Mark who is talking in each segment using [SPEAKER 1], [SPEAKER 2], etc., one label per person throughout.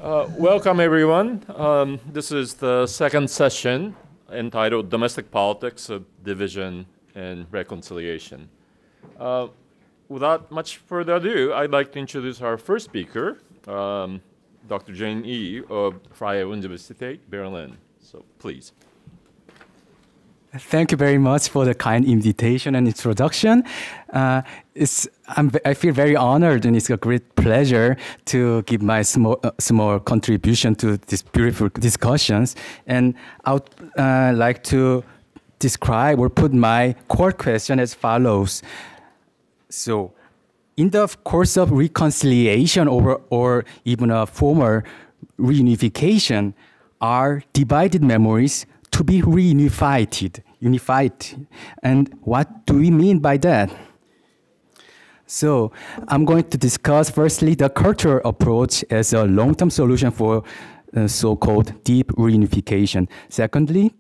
[SPEAKER 1] Welcome, everyone. This is the second session entitled Domestic Politics of Division and Reconciliation. Without much further ado, I'd like to introduce our first speaker, Dr. Yhee of Freie Universität, Berlin. So please.
[SPEAKER 2] Thank you very much for the kind invitation and introduction. I feel very honored, and it's a great pleasure to give my small contribution to these beautiful discussions. And I would like to describe or put my core question as follows. So, in the course of reconciliation or even a former reunification, are divided memories to be reunified. And what do we mean by that? So I'm going to discuss firstly the cultural approach as a long-term solution for so-called deep reunification. Secondly,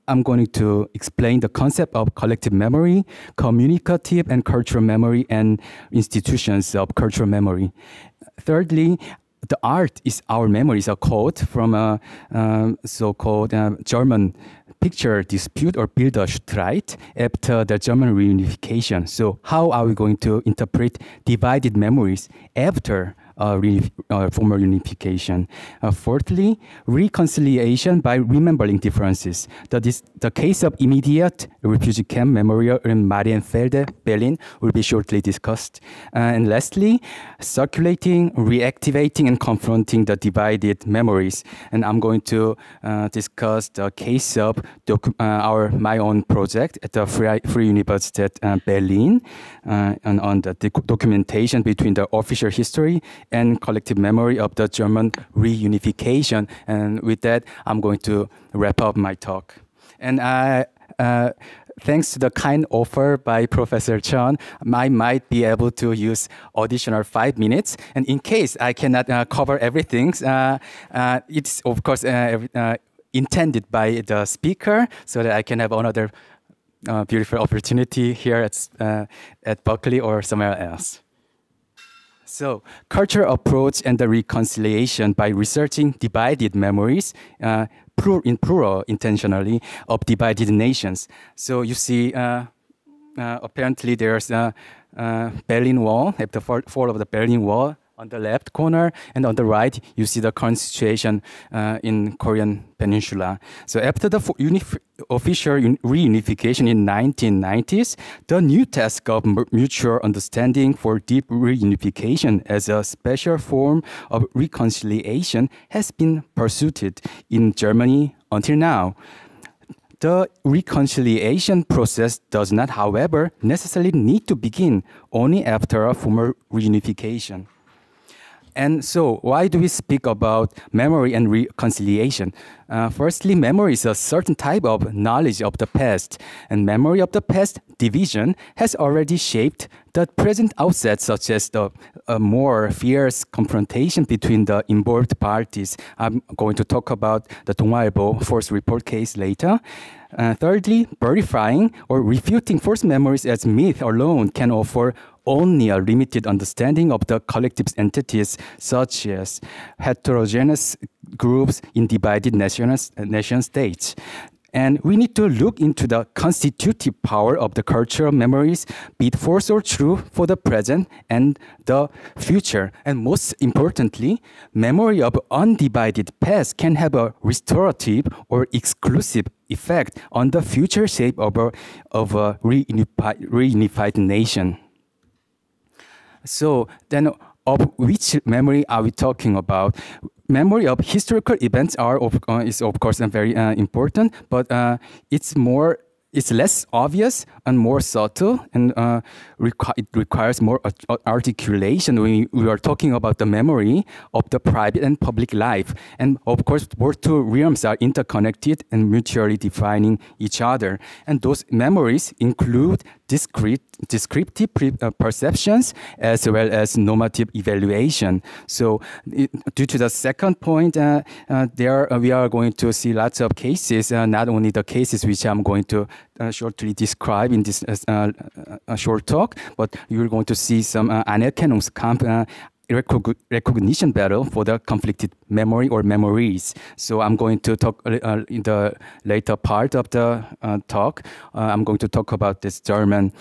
[SPEAKER 2] I'm going to explain the concept of collective memory, communicative and cultural memory, and institutions of cultural memory. Thirdly, the art is our memory is a quote from a so-called German picture dispute or Bilderstreit after the German reunification. So how are we going to interpret divided memories after former unification? Fourthly, reconciliation by remembering differences. The case of immediate refugee camp memorial in Marienfelde, Berlin, will be shortly discussed. And lastly, circulating, reactivating, and confronting the divided memories. And I'm going to discuss the case of my own project at the Freie Universität Berlin, and on the documentation between the official history and collective memory of the German reunification. And with that, I'm going to wrap up my talk. And thanks to the kind offer by Professor Chun, I might be able to use additional 5 minutes. And in case I cannot cover everything, it's of course intended by the speaker so that I can have another beautiful opportunity here at Berkeley or somewhere else. So, cultural approach and the reconciliation by researching divided memories, in plural intentionally, of divided nations. So you see, apparently there's a Berlin Wall, at the fall of the Berlin Wall, on the left corner, and on the right, you see the current situation in Korean Peninsula. So after the official reunification in 1990s, the new task of mutual understanding for deep reunification as a special form of reconciliation has been pursued in Germany until now. The reconciliation process does not, however, necessarily need to begin only after a formal reunification. And so, why do we speak about memory and reconciliation? Firstly, memory is a certain type of knowledge of the past, and memory of the past division has already shaped the present outset, such as the more fierce confrontation between the involved parties. I'm going to talk about the 동아일보 force report case later. Thirdly, verifying or refuting false memories as myth alone can offer only a limited understanding of the collective entities, such as heterogeneous groups in divided nation states. And we need to look into the constitutive power of the cultural memories, be it false or true, for the present and the future. And most importantly, memory of undivided past can have a restorative or exclusive effect on the future shape of a reunified nation. So then, of which memory are we talking about? Memory of historical events is of course very important, but it's less obvious and more subtle, and it requires more articulation when we are talking about the memory of the private and public life. And of course, both two realms are interconnected and mutually defining each other. And those memories include descriptive perceptions as well as normative evaluation. So due to the second point, we are going to see lots of cases, not only the cases which I'm going to shortly describe in this short talk, but you're going to see some Anerkennungskampf recognition battle for the conflicted memory or memories. So I'm going to talk in the later part of the talk. I'm going to talk about this German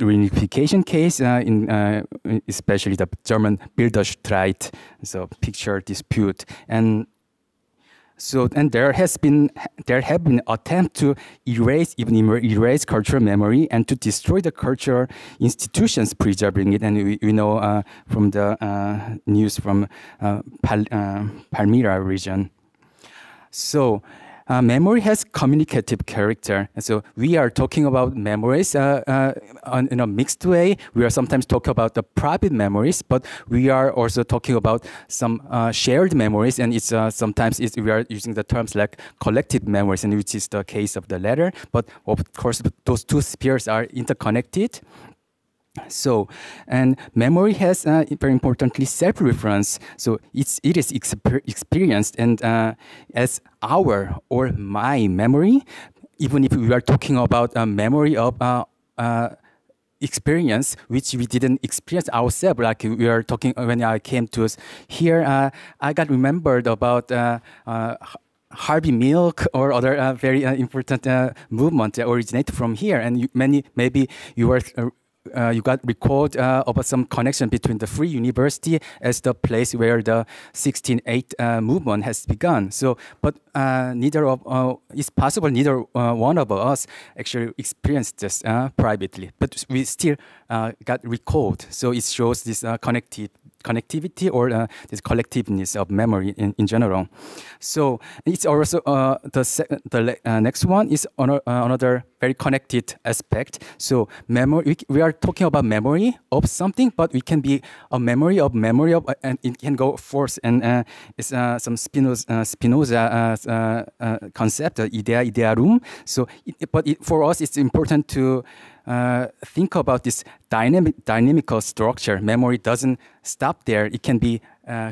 [SPEAKER 2] reunification case, especially the German Bilderstreit, so picture dispute. And there have been attempts to erase cultural memory and to destroy the cultural institutions preserving it. And we know from the news from Palmyra region. So memory has communicative character. And so we are talking about memories in a mixed way. We are sometimes talking about the private memories, but we are also talking about some shared memories. And it's sometimes we are using the terms like collective memories, and which is the case of the latter. But of course, those two spheres are interconnected. So, and memory has very importantly self-reference. So it is experienced and as our or my memory, even if we are talking about a memory of experience which we didn't experience ourselves. Like we are talking when I came to us here, I got remembered about Harvey Milk or other very important movement that originated from here, and maybe you were. You got recalled about some connection between the Free University as the place where the 16/8 movement has begun. So, but neither of it's possible neither one of us actually experienced this privately, but we still got recalled. So it shows this connectivity or this collectiveness of memory in general. So it's also the next one is another very connected aspect. So memory, we are talking about memory of something, but we can be a memory of, and it can go forth. And it's some Spinoza concept, idea idearum. So, for us, it's important to think about this dynamical structure. Memory doesn't stop there; it can be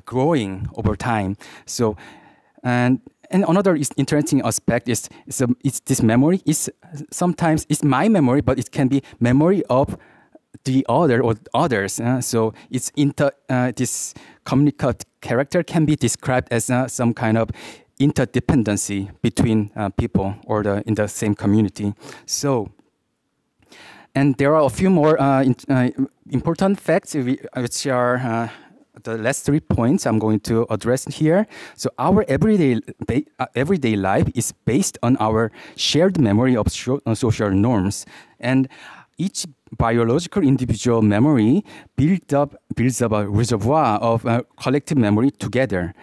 [SPEAKER 2] growing over time. So, and another interesting aspect is this memory is sometimes it's my memory, but it can be memory of the other or others. So it's this communicative character can be described as some kind of interdependency between people or in the same community. So. And there are a few more important facts which are the last 3 points I'm going to address here. So our everyday life is based on our shared memory of social norms, and each biological individual memory builds up a reservoir of collective memory together,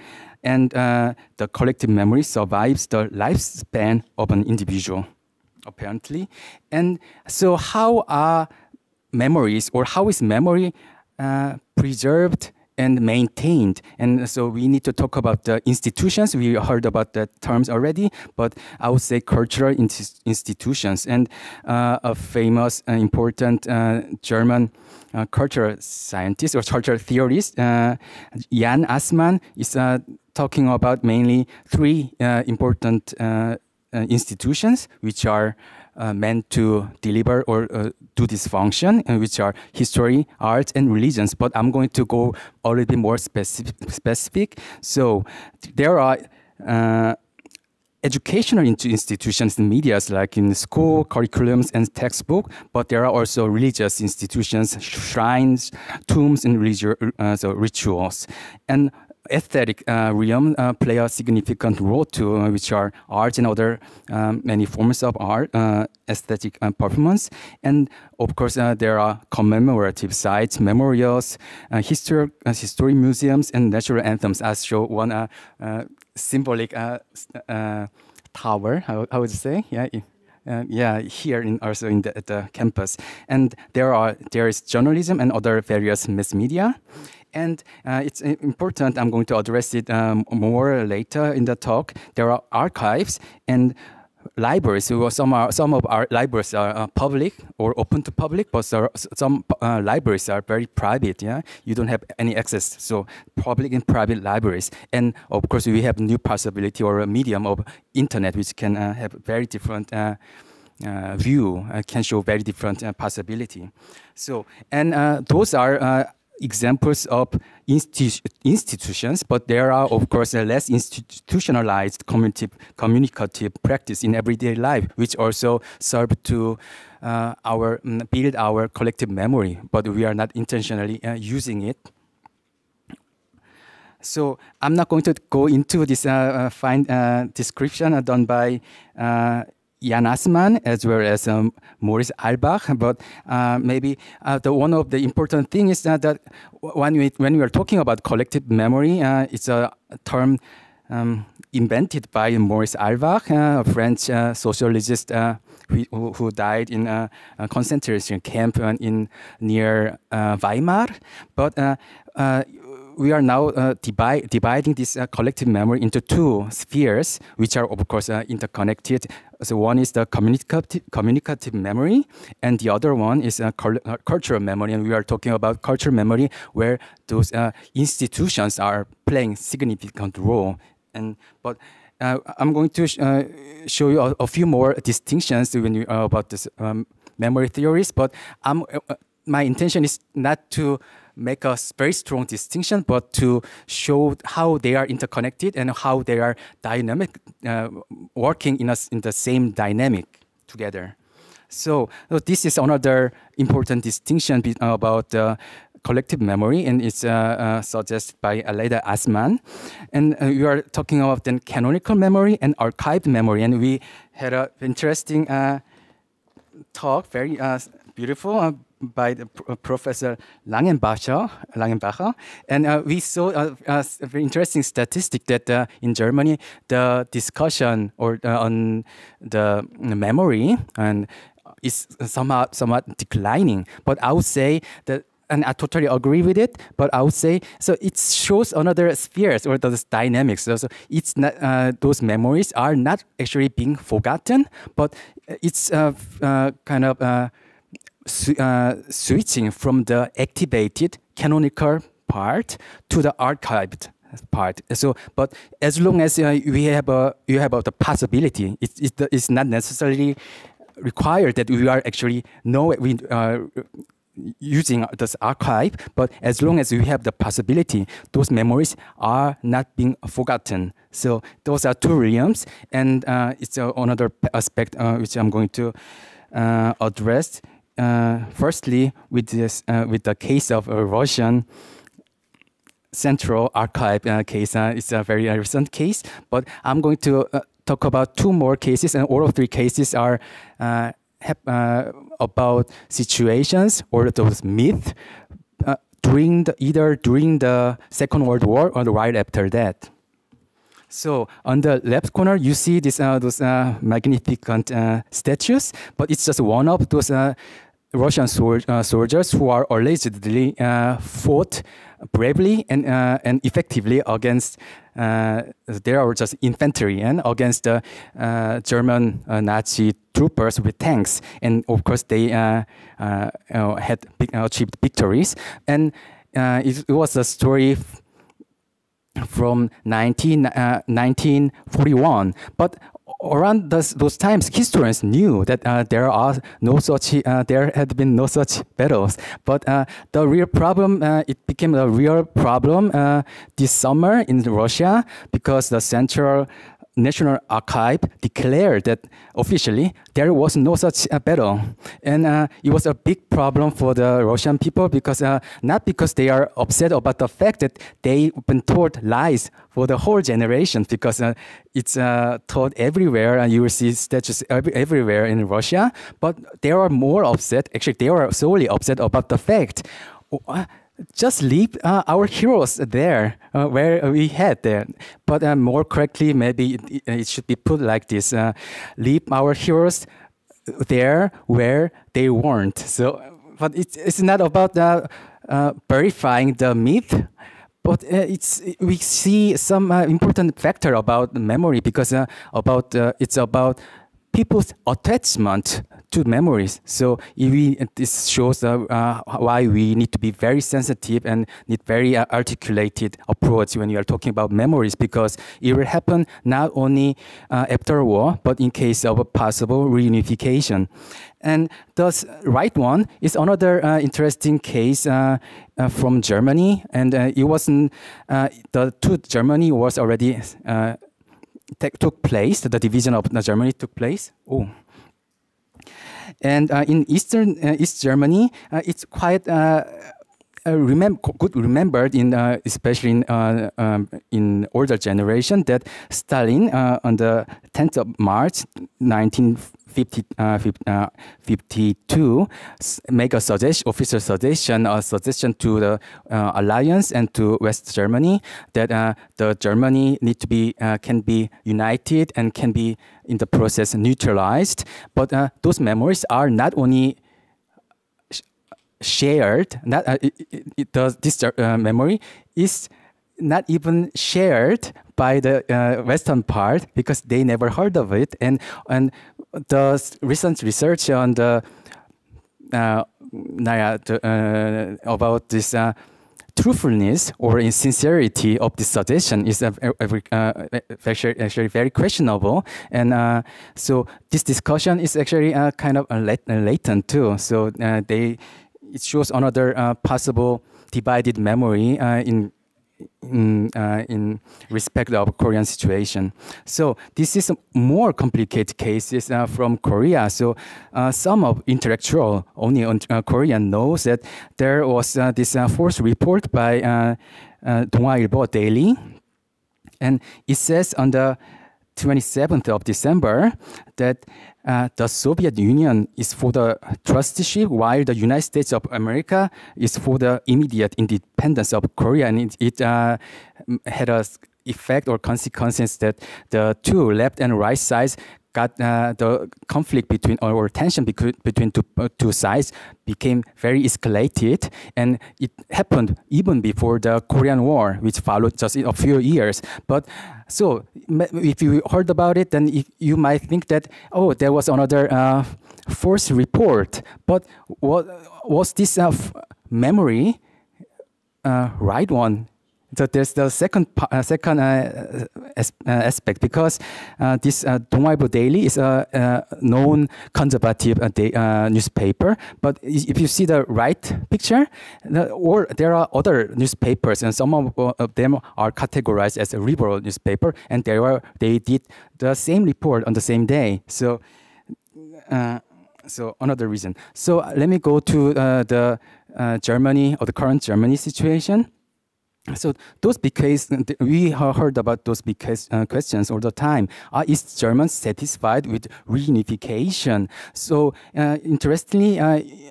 [SPEAKER 2] and the collective memory survives the lifespan of an individual, apparently. And so how are memories, or how is memory preserved and maintained? And so we need to talk about the institutions. We heard about the terms already, but I would say cultural institutions. And a famous, important German cultural scientist or cultural theorist, Jan Assmann, is talking about mainly 3 important institutions which are meant to deliver or do this function, which are history, art, and religions. But I'm going to go a little bit more specific. So there are educational institutions in media, like in school, curriculums, and textbook, but there are also religious institutions, shrines, tombs, and rituals. And aesthetic realm play a significant role too, which are art and other many forms of art, aesthetic performance. And of course, there are commemorative sites, memorials, history museums, and natural anthems. As show one symbolic tower, how would you say? Yeah, here also at the campus. And there is journalism and other various mass media. And it's important, I'm going to address it more later in the talk. There are archives and libraries. So some of our libraries are public or open to public, but some libraries are very private. Yeah, you don't have any access. So public and private libraries. And of course, we have new possibility or a medium of internet, which can have very different view, can show very different possibility. So, and those are examples of institutions, but there are, of course, a less institutionalized communicative practice in everyday life, which also serve to build our collective memory, but we are not intentionally using it. So I'm not going to go into this fine description done by Jan Assmann as well as Maurice Albach, but maybe one of the important things is that when we are talking about collective memory, it's a term invented by Maurice Albach, a French sociologist who died in a concentration camp near Weimar. But we are now dividing this collective memory into two spheres, which are, of course, interconnected. So one is the communicative memory, and the other one is cultural memory. And we are talking about cultural memory, where those institutions are playing significant role. But I'm going to show you a few more distinctions about this memory theories. But my intention is not to make a very strong distinction, but to show how they are interconnected and how they are dynamic, working in the same dynamic together. So this is another important distinction about collective memory, and it's suggested by Aleida Assmann. And we are talking about then canonical memory and archived memory, and we had an interesting talk, very beautiful, by the Professor Langenbacher, and we saw a very interesting statistic that in Germany the discussion on the memory is somewhat declining. But I would say that, and I totally agree with it, but I would say, so it shows another spheres or those dynamics. So it's not, those memories are not actually being forgotten, but it's kind of switching from the activated canonical part to the archived part. So, but as long as you have the possibility, it's not necessarily required that we are actually using this archive, but as long as we have the possibility, those memories are not being forgotten. So those are two realms, and it's another aspect which I'm going to address. Firstly, with the case of a Russian Central Archive case, it's a very recent case, but I'm going to talk about two more cases, and all of three cases are about situations or those myths either during the Second World War or right after that. So on the left corner, you see those magnificent statues, but it's just one of those Russian soldiers who are allegedly fought bravely and effectively against there are just infantry and against the German Nazi troopers with tanks, and of course they had achieved victories. And it was a story from 1941, but around those times, historians knew that there had been no such battles. But the real problem, it became a real problem this summer in Russia, because the Central National Archive declared that officially there was no such battle. And it was a big problem for the Russian people, because not because they are upset about the fact that they've been told lies for the whole generation, because it's taught everywhere, and you will see statues everywhere in Russia, but they are more upset, actually they are solely upset about the fact, just leave our heroes there, where we had there. But more correctly, maybe it should be put like this: leave our heroes there where they weren't. So, but it's not about verifying the myth, but we see some important factor about memory, because it's about people's attachment to memories. So this shows why we need to be very sensitive and need very articulated approach when you are talking about memories, because it will happen not only after a war, but in case of a possible reunification. And the right one is another interesting case from Germany, and it wasn't Germany was already took place. The division of Germany took place. And in East Germany, it's quite good remembered especially in older generation, that Stalin on the 10th of March 1952 make a official suggestion to the alliance and to West Germany that the Germany need to be can be united and can be in the process neutralized. But those memories are not only shared, this memory is not even shared by the Western part, because they never heard of it. And the recent research on the about this truthfulness or insincerity of this suggestion is actually very questionable. And so this discussion is actually kind of latent too. So it shows another possible divided memory in respect of Korean situation. So this is a more complicated cases from Korea. So some of intellectual only on Korean knows that there was this fourth report by 동아일보 Daily, and it says on the 27th of December that the Soviet Union is for the trusteeship, while the United States of America is for the immediate independence of Korea. And it had a effect or consequences that the two left and right sides got the conflict between, or tension between two sides became very escalated, and it happened even before the Korean War, which followed just in a few years. But so if you heard about it, then you might think that, oh, there was another force report. But what was this memory right one? So there's the second aspect, because this 동아일보 Daily is a known conservative newspaper. But if you see the right picture, or there are other newspapers, and some of them are categorized as a liberal newspaper, and they did the same report on the same day. So another reason. So let me go to the Germany, or the current Germany situation. So those big cases, we heard about those big questions all the time. Are East Germans satisfied with reunification? So interestingly,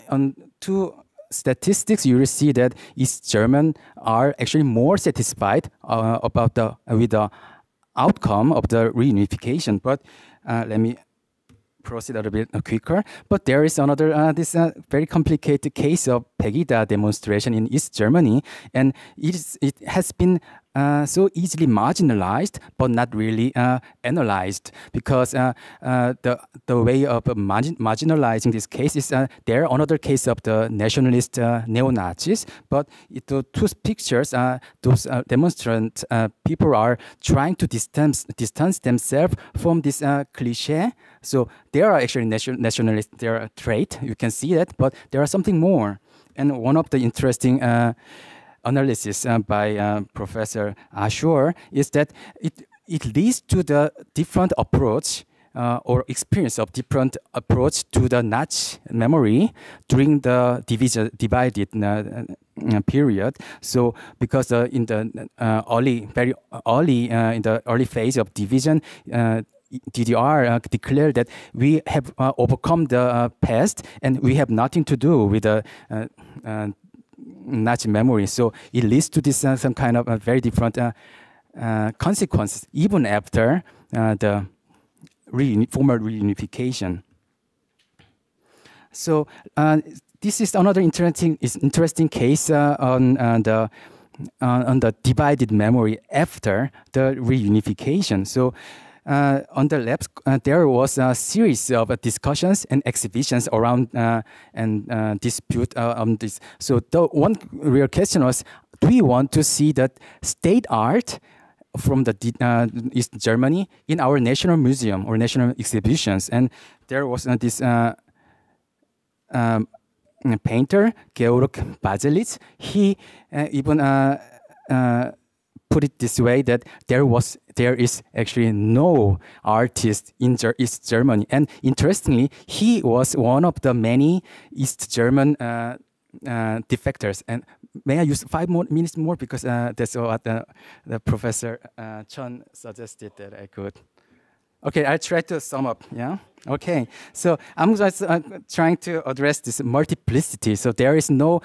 [SPEAKER 2] on two statistics, you will see that East Germans are actually more satisfied with the outcome of the reunification. But let me proceed a little bit quicker. But there is another this very complicated case of Pegida demonstration in East Germany, and it has been so easily marginalized, but not really analyzed, because the way of marginalizing this case is there another case of the nationalist neo-Nazis, but those pictures, those demonstrant people are trying to distance themselves from this cliche. So there are actually nationalist trait, you can see that, but there are something more. And one of the interesting analysis by Professor Ashur is that it leads to the different approach or experience of different approach to the Nazi memory during the divided period. So because in the very early in the early phase of division, DDR declared that we have overcome the past and we have nothing to do with the Nazi memory. So it leads to this some kind of very different consequences even after the formal reunification. So this is another interesting case on the divided memory after the reunification. So on the labs, there was a series of discussions and exhibitions around and dispute on this. So the one real question was, do we want to see that state art from the East Germany in our national museum or national exhibitions? And there was this painter, Georg Baselitz. He even put it this way, that there is actually no artist in East Germany. And interestingly, he was one of the many East German defectors. And may I use 5 more minutes more, because that's what the Professor Chun suggested that I could. Okay, I'll try to sum up, yeah? Okay, so I'm just trying to address this multiplicity. So there is no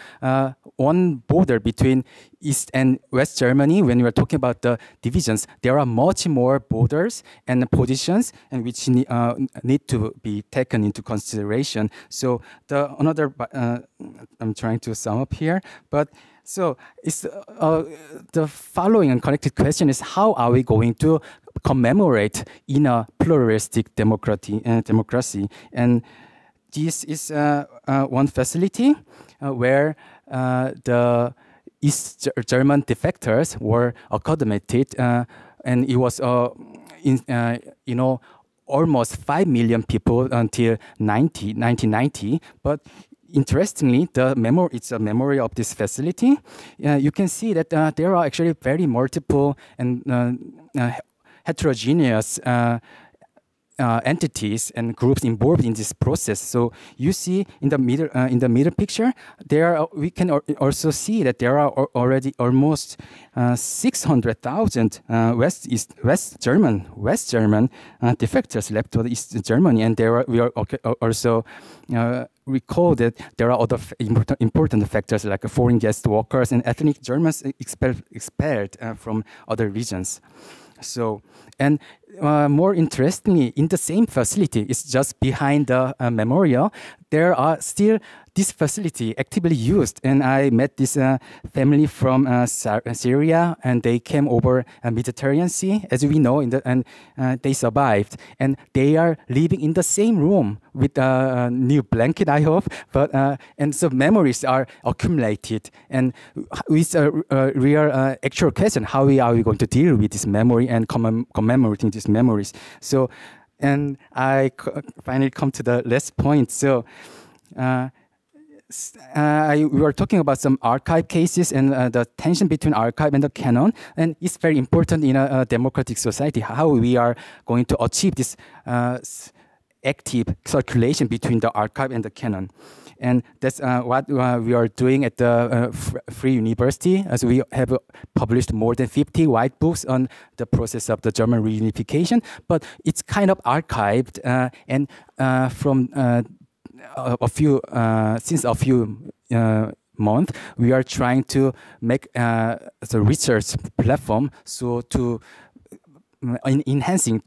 [SPEAKER 2] one border between East and West Germany when we are talking about the divisions. There are much more borders and positions, and which need to be taken into consideration. So I'm trying to sum up here, but so it's, the following and connected question is, how are we going to commemorate in a pluralistic democracy? And this is one facility where the East German defectors were accommodated, and it was almost 5 million people until 1990. But interestingly, it's a memory of this facility. You can see that there are actually very multiple and heterogeneous entities and groups involved in this process. So you see in the middle picture, we can also see that there are already almost 600,000 West German defectors left to East Germany, and we are also recall that there are other important factors like foreign guest workers and ethnic Germans expelled from other regions. So, and more interestingly, in the same facility, it's just behind the memorial, there are still this facility actively used. And I met this family from Syria, and they came over Mediterranean Sea, as we know, and they survived. And they are living in the same room with a new blanket, I hope. But and so memories are accumulated, and with a real actual question: how are we going to deal with this memory and commemorating these memories? So, and I finally come to the last point. So. We were talking about some archive cases and the tension between archive and the canon, and it's very important in a democratic society how we are going to achieve this active circulation between the archive and the canon. And that's what we are doing at the Freie University, as we have published more than 50 white books on the process of the German reunification, but it's kind of archived and from since a few months, we are trying to make the research platform so to enhancing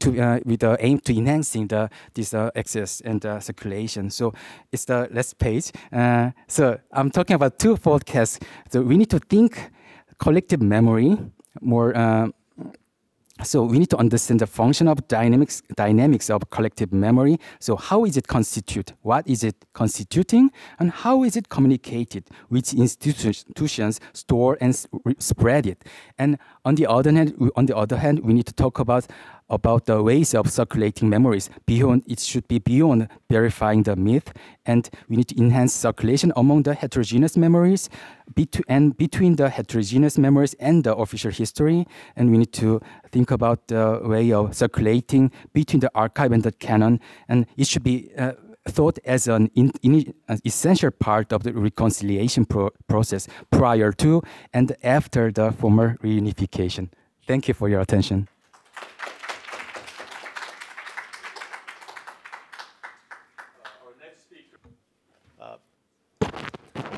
[SPEAKER 2] with the aim to enhancing this access and circulation. So it's the last page. So I'm talking about twofold case. So we need to think collective memory more. So we need to understand the function of dynamics of collective memory. So how is it constituted? What is it constituting? And how is it communicated? Which institutions store and spread it? And on the other hand, we need to talk about the ways of circulating memories. It should be beyond verifying the myth, and we need to enhance circulation among the heterogeneous memories, between the heterogeneous memories and the official history. And we need to think about the way of circulating between the archive and the canon, and it should be thought as an essential part of the reconciliation process prior to and after the former reunification. Thank you for your attention.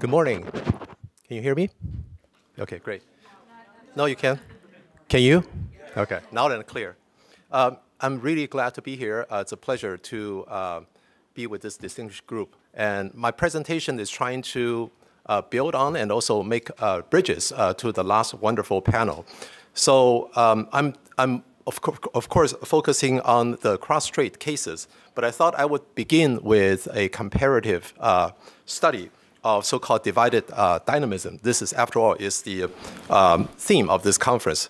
[SPEAKER 3] Good morning. Can you hear me? Okay, great. No, you can? Can you? Okay, loud and clear. I'm really glad to be here. It's a pleasure to be with this distinguished group. And my presentation is trying to build on and also make bridges to the last wonderful panel. So I'm of course, focusing on the cross-strait cases, but I thought I would begin with a comparative study of so-called divided dynamism. This is, after all, is the theme of this conference.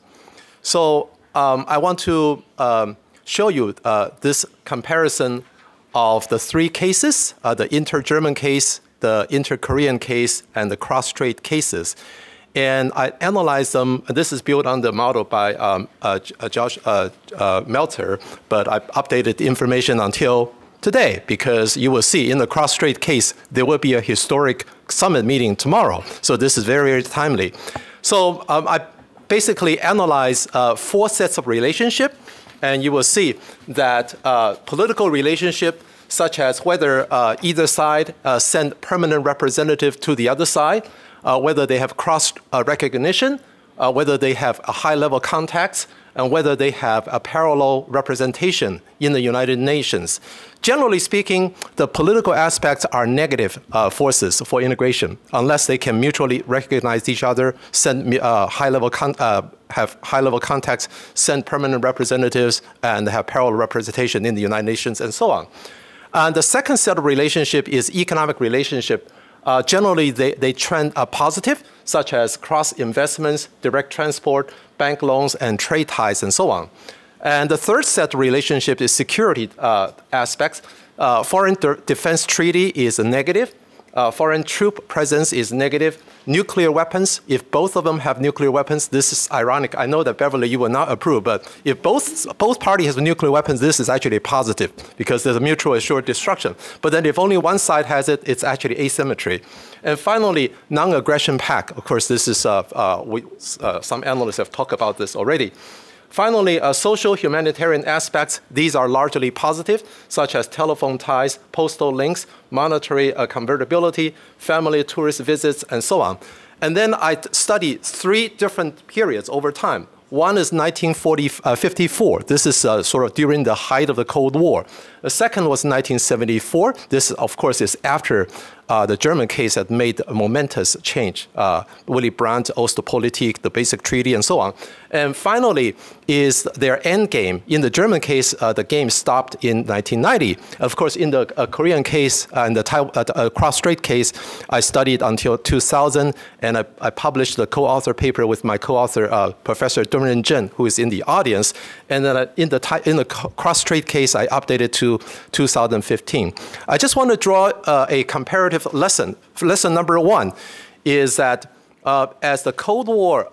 [SPEAKER 3] So I want to show you this comparison of the three cases, the inter-German case, the inter-Korean case, and the cross-strait cases. And I analyzed them. This is built on the model by Josh Melter, but I updated the information until today, because you will see in the cross-strait case, there will be a historic summit meeting tomorrow. So this is very, very timely. So I basically analyzed 4 sets of relationship, and you will see that political relationship, such as whether either side send permanent representative to the other side, whether they have cross recognition, whether they have a high-level contacts, and whether they have a parallel representation in the United Nations. Generally speaking, the political aspects are negative forces for integration, unless they can mutually recognize each other, send have high-level contacts, send permanent representatives, and have parallel representation in the United Nations, and so on. And the second set of relationship is economic relationship. Generally, they trend positive, such as cross-investments, direct transport, bank loans, and trade ties, and so on. And the third set of relationship is security aspects. Foreign defense treaty is a negative. Foreign troop presence is negative. Nuclear weapons, if both of them have nuclear weapons, this is ironic. I know that Beverly, you will not approve, but if both parties have nuclear weapons, this is actually positive because there's a mutual assured destruction. But then if only one side has it, it's actually asymmetry. And finally, non-aggression pact. Of course, this is, some analysts have talked about this already. Finally, social humanitarian aspects, these are largely positive, such as telephone ties, postal links, monetary convertibility, family tourist visits, and so on. And then I studied 3 different periods over time. One is 1954. This is sort of during the height of the Cold War. The second was 1974. This, of course, is after the German case had made a momentous change. Willy Brandt, Ostpolitik, the Basic Treaty, and so on. And finally is their end game. In the German case, the game stopped in 1990. Of course, in the Korean case and the Cross-Strait case, I studied until 2000, and I published the co-author paper with my co-author, Professor Dongren Zhen, who is in the audience. And then in the Cross-Strait case, I updated to 2015. I just want to draw a comparative lesson. Lesson number 1 is that as the Cold War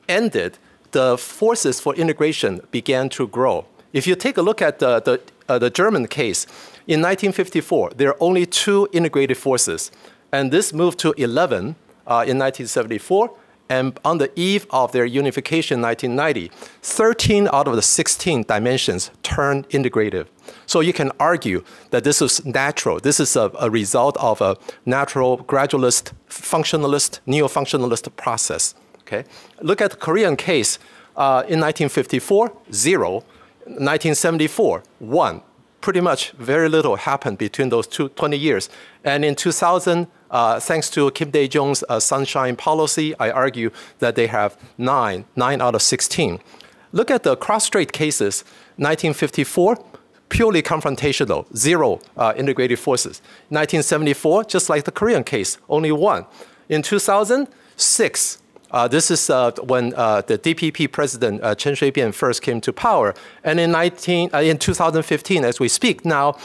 [SPEAKER 3] ended, the forces for integration began to grow. If you take a look at the German case, in 1954, there are only 2 integrated forces, and this moved to 11 in 1974, and on the eve of their unification in 1990, 13 out of the 16 dimensions turned integrative. So you can argue that this is natural. This is a result of a natural, gradualist, functionalist, neo-functionalist process. Okay? Look at the Korean case. In 1954, 0. 1974, 1. Pretty much very little happened between those 20 years. And in 2000, thanks to Kim Dae-jung's sunshine policy, I argue that they have 9 out of 16. Look at the cross-strait cases. 1954, purely confrontational, 0 integrated forces. 1974, just like the Korean case, only 1. In 2000, 6. This is when the DPP president, Chen Shui-bian, first came to power. And in 2015, as we speak now,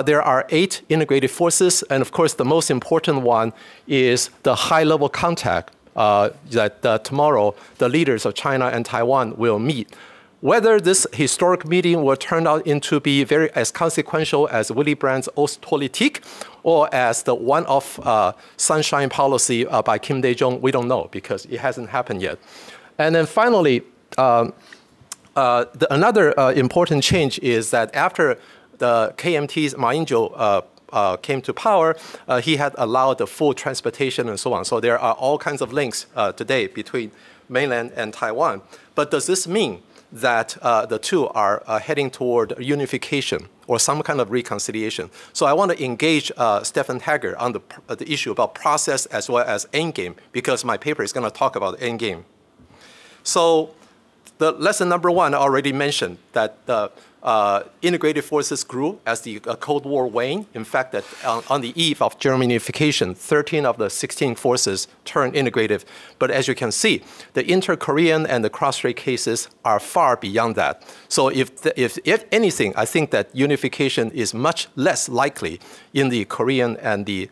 [SPEAKER 3] there are 8 integrated forces. And of course, the most important one is the high-level contact that tomorrow the leaders of China and Taiwan will meet. Whether this historic meeting will turn out into be as consequential as Willy Brandt's Ostpolitik or as the one-off sunshine policy by Kim Dae-jung, we don't know because it hasn't happened yet. And then finally, another important change is that after the KMT's Minjok came to power, he had allowed the full transportation and so on. So there are all kinds of links today between mainland and Taiwan. But does this mean that the two are heading toward unification or some kind of reconciliation? So I want to engage Stephen Hager on the issue about process as well as endgame, because my paper is going to talk about endgame. So the lesson number one I already mentioned, that the integrated forces grew as the Cold War waned. In fact, that on the eve of German unification, 13 of the 16 forces turned integrative. But as you can see, the inter-Korean and the cross-strait cases are far beyond that. So if anything, I think that unification is much less likely in the Korean and the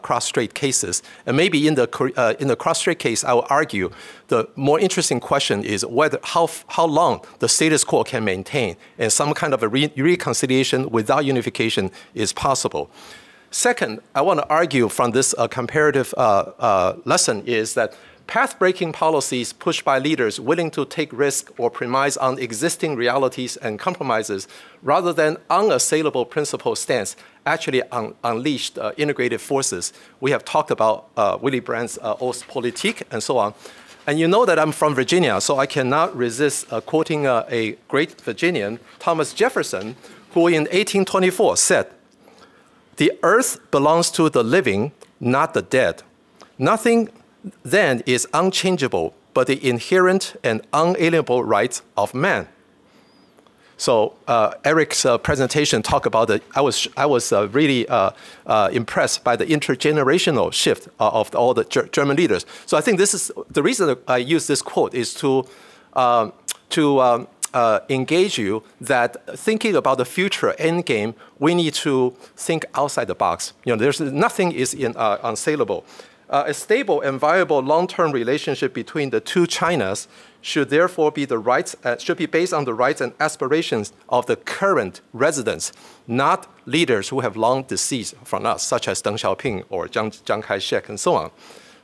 [SPEAKER 3] cross-strait cases. And maybe in the cross-strait case, I will argue the more interesting question is whether how long the status quo can maintain, and some kind of a reconciliation without unification is possible. Second, I want to argue from this comparative lesson is that path-breaking policies pushed by leaders willing to take risk or premise on existing realities and compromises rather than unassailable principle stance actually unleashed integrated forces. We have talked about Willy Brandt's Ostpolitik and so on. And you know that I'm from Virginia, so I cannot resist quoting a great Virginian, Thomas Jefferson, who in 1824 said, "The earth belongs to the living, not the dead. Nothing then is unchangeable but the inherent and unalienable rights of man." So Eric's presentation talked about it. I was really impressed by the intergenerational shift of all the German leaders. So I think this is the reason that I use this quote is to engage you that thinking about the future end game, we need to think outside the box. You know, there's nothing is unassailable. A stable and viable long-term relationship between the two Chinas should therefore be should be based on the rights and aspirations of the current residents, not leaders who have long deceased from us, such as Deng Xiaoping or Chiang Kai-shek and so on.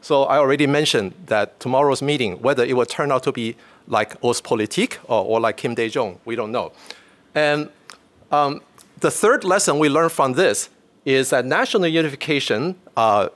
[SPEAKER 3] So I already mentioned that tomorrow's meeting, whether it will turn out to be like Ostpolitik or like Kim Dae-jung, we don't know. And the third lesson we learned from this is that national unification,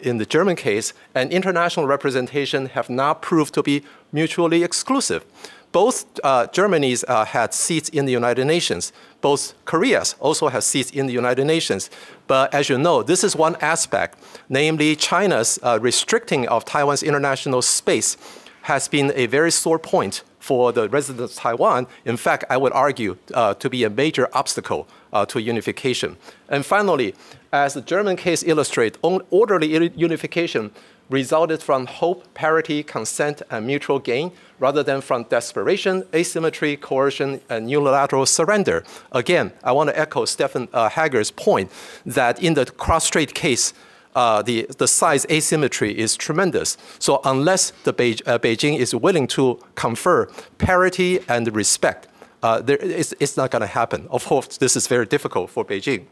[SPEAKER 3] in the German case, and international representation have not proved to be mutually exclusive. Both Germany's had seats in the United Nations. Both Korea's also has seats in the United Nations. But as you know, this is one aspect, namely China's restricting of Taiwan's international space has been a very sore point for the residents of Taiwan. In fact, I would argue to be a major obstacle to unification. And finally, as the German case illustrates, orderly unification resulted from hope, parity, consent, and mutual gain, rather than from desperation, asymmetry, coercion, and unilateral surrender. Again, I want to echo Stephen Hager's point that in the cross-strait case, the size asymmetry is tremendous. So unless Beijing is willing to confer parity and respect, it's not going to happen. Of course, this is very difficult for Beijing.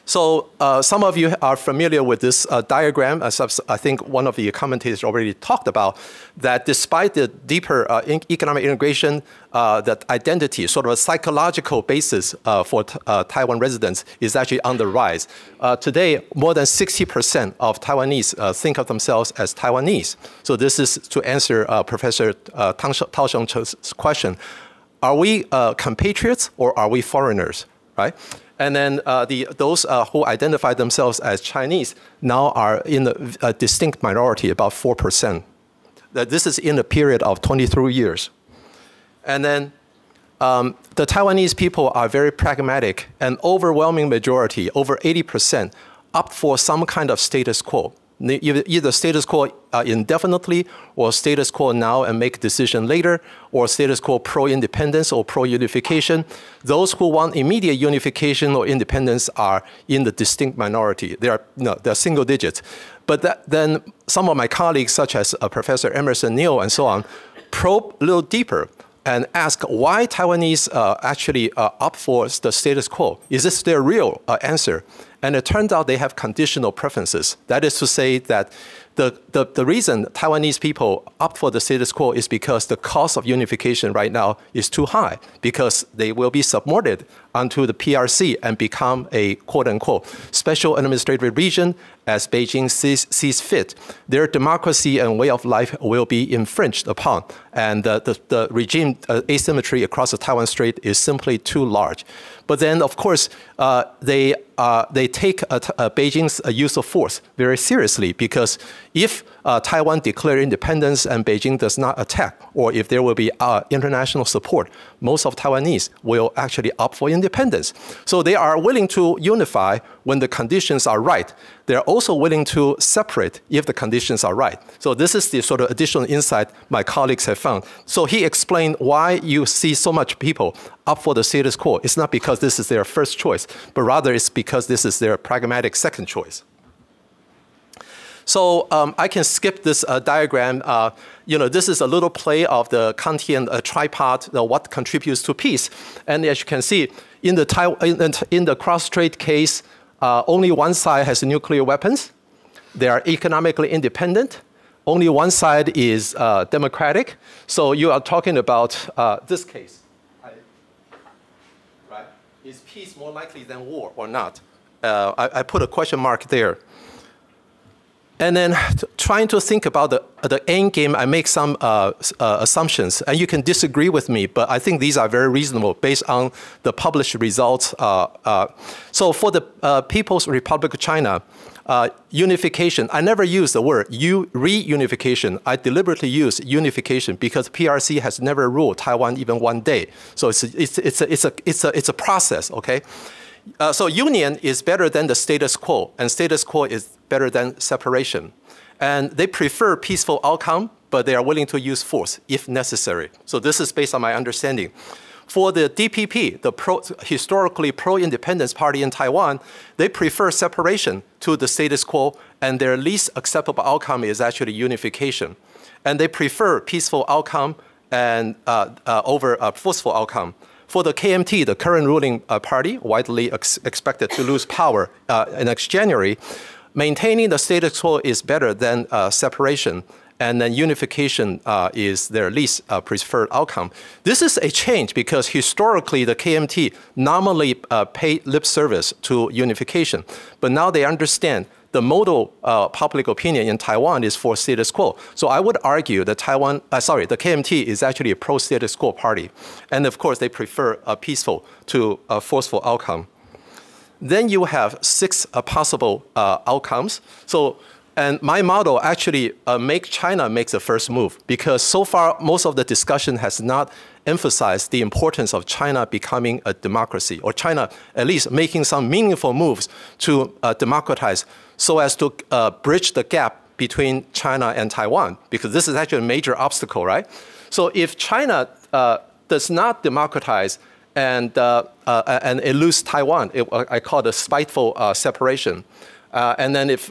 [SPEAKER 3] So some of you are familiar with this diagram, as I think one of the commentators already talked about, that despite the deeper economic integration, that identity, sort of a psychological basis for Taiwan residents is actually on the rise. Today, more than 60% of Taiwanese think of themselves as Taiwanese. So this is to answer Professor Tao Xiong's question. Are we compatriots or are we foreigners, right? And then those who identify themselves as Chinese now are in a distinct minority, about 4%. This is in a period of 23 years. And then the Taiwanese people are very pragmatic, and overwhelming majority, over 80%, opt for some kind of status quo. Either status quo indefinitely, or status quo now and make decision later, or status quo pro-independence or pro-unification. Those who want immediate unification or independence are in the distinct minority. They're single digits. But then some of my colleagues, such as Professor Emerson Neal and so on, probe a little deeper and ask why Taiwanese actually opt for the status quo. Is this their real answer? And it turned out they have conditional preferences. That is to say that the reason Taiwanese people opt for the status quo is because the cost of unification right now is too high, because they will be subordinated onto the PRC and become a quote-unquote special administrative region as Beijing sees fit. Their democracy and way of life will be infringed upon, and the regime asymmetry across the Taiwan Strait is simply too large. But then, of course, they take Beijing's use of force very seriously, because if Taiwan declare independence and Beijing does not attack, or if there will be international support, most of Taiwanese will actually opt for independence. So they are willing to unify when the conditions are right. They're also willing to separate if the conditions are right. So this is the sort of additional insight my colleagues have found. So he explained why you see so much people opt for the status quo. It's not because this is their first choice, but rather it's because this is their pragmatic second choice. So I can skip this diagram. This is a little play of the Kantian tripod, what contributes to peace. And as you can see, in the Cross-Strait case, only one side has nuclear weapons. They are economically independent. Only one side is democratic. So you are talking about this case. Right? Is peace more likely than war or not? I put a question mark there. And then trying to think about the end game, I make some assumptions. And you can disagree with me, but I think these are very reasonable based on the published results. So for the People's Republic of China, unification, I never use the word reunification. I deliberately use unification because PRC has never ruled Taiwan even one day. So it's a process, okay? So union is better than the status quo, and status quo is better than separation. And they prefer peaceful outcome, but they are willing to use force if necessary. So this is based on my understanding. For the DPP, the historically pro-independence party in Taiwan, they prefer separation to the status quo, and their least acceptable outcome is actually unification. And they prefer peaceful outcome and over a forceful outcome. For the KMT, the current ruling party, widely expected to lose power next January, maintaining the status quo is better than separation, and then unification is their least preferred outcome. This is a change because historically the KMT normally paid lip service to unification, but now they understand the modal public opinion in Taiwan is for status quo. So I would argue that the KMT is actually a pro-status quo party. And of course, they prefer a peaceful to a forceful outcome. Then you have 6 possible outcomes. And my model actually China makes the first move because so far most of the discussion has not emphasized the importance of China becoming a democracy, or China at least making some meaningful moves to democratize so as to bridge the gap between China and Taiwan, because this is actually a major obstacle, right? So if China does not democratize and it loses Taiwan, I call it a spiteful separation. And then if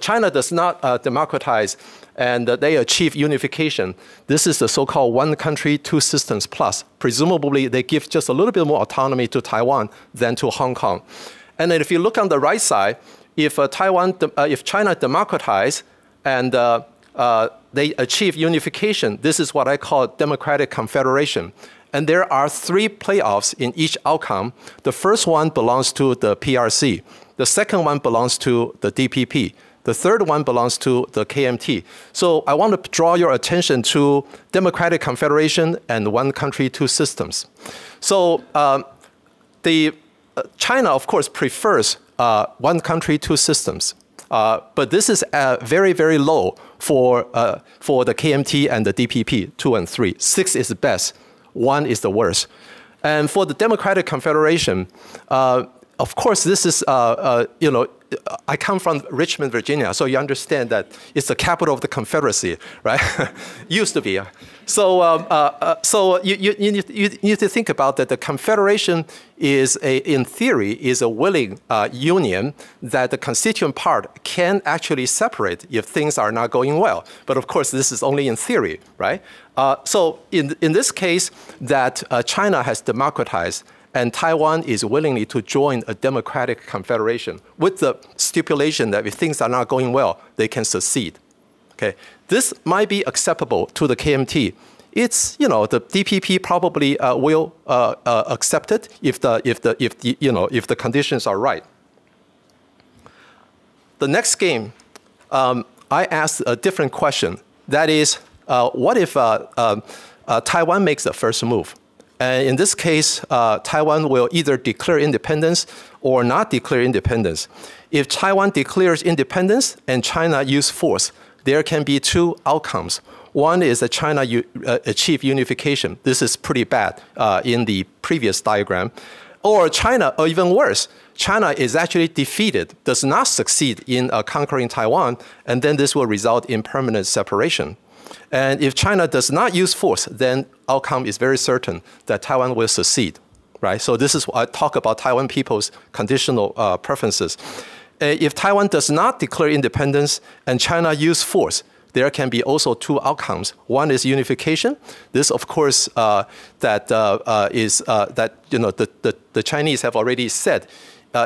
[SPEAKER 3] China does not democratize and they achieve unification, this is the so-called one country, two systems plus. Presumably, they give just a little bit more autonomy to Taiwan than to Hong Kong. And then if you look on the right side, if China democratize and they achieve unification, this is what I call democratic confederation. And there are 3 playoffs in each outcome. The first one belongs to the PRC. The second one belongs to the DPP. The third one belongs to the KMT. So I want to draw your attention to democratic confederation and one country, two systems. So China, of course, prefers one country, two systems. But this is very, very low for the KMT and the DPP, 2 and 3. 6 is the best. 1 is the worst. And for the Democratic Confederation, of course, this is, I come from Richmond, Virginia, so you understand that it's the capital of the Confederacy, right? Used to be. So you need to think about that the Confederation is, in theory, is a willing union that the constituent part can actually separate if things are not going well. But of course, this is only in theory, right? So in this case, that China has democratized and Taiwan is willingly to join a democratic confederation with the stipulation that if things are not going well, they can secede. Okay, this might be acceptable to the KMT. It's, the DPP probably will accept it if the conditions are right. The next game, I asked a different question. That is, what if Taiwan makes the first move? And in this case, Taiwan will either declare independence or not declare independence. If Taiwan declares independence and China use force, there can be two outcomes. One is that China achieve unification. This is pretty bad in the previous diagram. Or China, or even worse, China is actually defeated, does not succeed in conquering Taiwan, and then this will result in permanent separation. And if China does not use force, then outcome is very certain that Taiwan will secede, right? So this is what I talk about Taiwan people's conditional preferences. If Taiwan does not declare independence and China use force, there can be also two outcomes. One is unification. This, of course, the Chinese have already said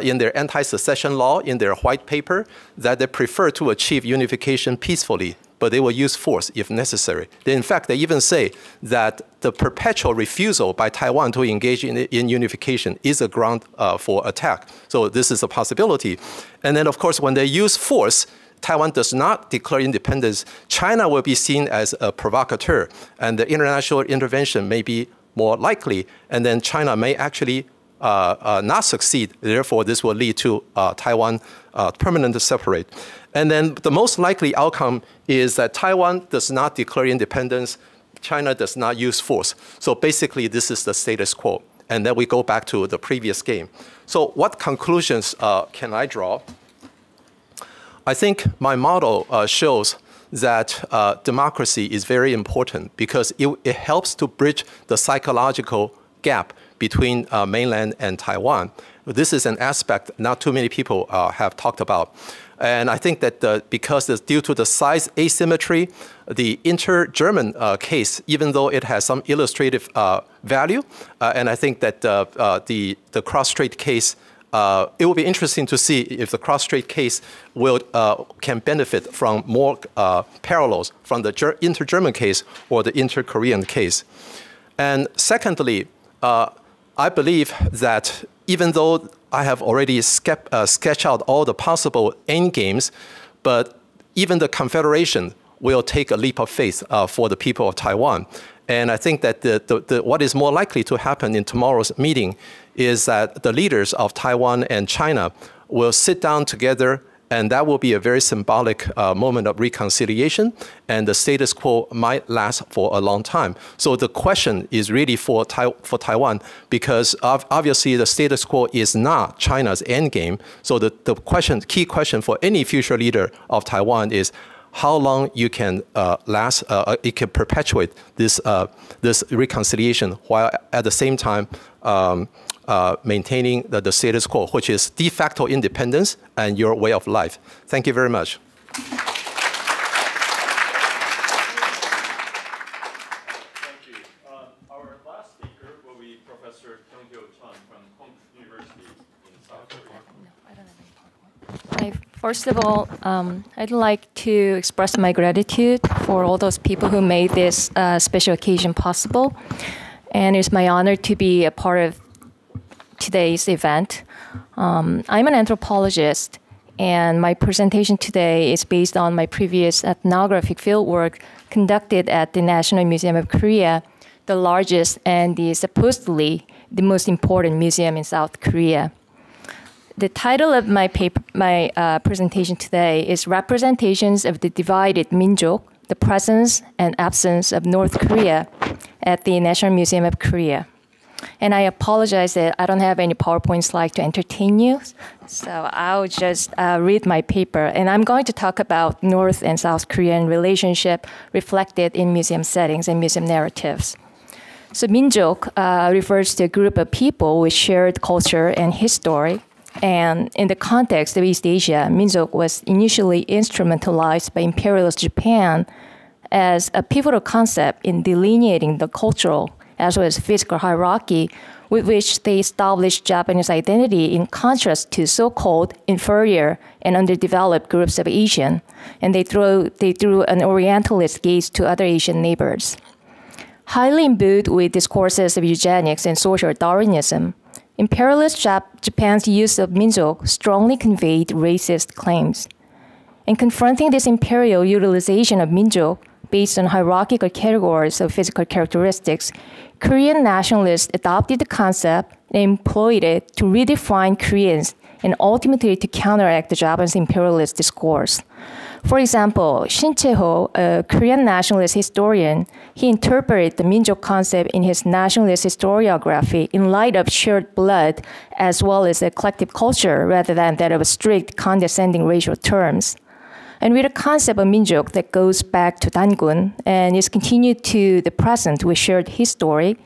[SPEAKER 3] in their anti-secession law, in their white paper, that they prefer to achieve unification peacefully, but they will use force if necessary. In fact, they even say that the perpetual refusal by Taiwan to engage in unification is a ground for attack. So this is a possibility. And then, of course, when they use force, Taiwan does not declare independence, China will be seen as a provocateur, and the international intervention may be more likely, and then China may actually not succeed. Therefore, this will lead to Taiwan permanently separate. And then the most likely outcome is that Taiwan does not declare independence, China does not use force. So basically, this is the status quo. And then we go back to the previous game. So what conclusions can I draw? I think my model shows that democracy is very important because it helps to bridge the psychological gap between mainland and Taiwan. This is an aspect not too many people have talked about. And I think that because due to the size asymmetry, the inter-German case, even though it has some illustrative value, and I think that the Cross-Strait case, it will be interesting to see if the Cross-Strait case can benefit from more parallels from the inter-German case or the inter-Korean case. And secondly, I believe that even though I have already sketched out all the possible endgames, but even the Confederation will take a leap of faith for the people of Taiwan. And I think that what is more likely to happen in tomorrow's meeting is that the leaders of Taiwan and China will sit down together, and that will be a very symbolic moment of reconciliation, and the status quo might last for a long time. So the question is really for Taiwan, because obviously the status quo is not China's endgame. So the key question for any future leader of Taiwan is how long you can it can perpetuate this reconciliation while at the same time maintaining the status quo, which is de facto independence and your way of life. Thank you very much.
[SPEAKER 1] Thank you. Our last speaker will be Professor Chun from Konkuk University in South Korea.
[SPEAKER 4] No, I don't have any PowerPoint. First of all, I'd like to express my gratitude for all those people who made this special occasion possible. And it's my honor to be a part of today's event. I'm an anthropologist, and my presentation today is based on my previous ethnographic fieldwork conducted at the National Museum of Korea, the largest and supposedly the most important museum in South Korea. The title of my presentation today is Representations of the Divided Minjok, the Presence and Absence of North Korea at the National Museum of Korea. And I apologize that I don't have any PowerPoint slides to entertain you, so I'll just read my paper. And I'm going to talk about North and South Korean relationship reflected in museum settings and museum narratives. So Minjok refers to a group of people with shared culture and history. And in the context of East Asia, Minjok was initially instrumentalized by imperialist Japan as a pivotal concept in delineating the cultural as well as physical hierarchy with which they established Japanese identity in contrast to so-called inferior and underdeveloped groups of Asian, and they drew an Orientalist gaze to other Asian neighbors. Highly imbued with discourses of eugenics and social Darwinism, imperialist Japan's use of Minjok strongly conveyed racist claims. In confronting this imperial utilization of Minjok, based on hierarchical categories of physical characteristics, Korean nationalists adopted the concept and employed it to redefine Koreans and ultimately to counteract the Japanese imperialist discourse. For example, Shin Chae-ho, a Korean nationalist historian, he interpreted the Minjok concept in his nationalist historiography in light of shared blood as well as a collective culture rather than that of strict condescending racial terms. And with a concept of Minjok that goes back to Dangun and is continued to the present with shared history,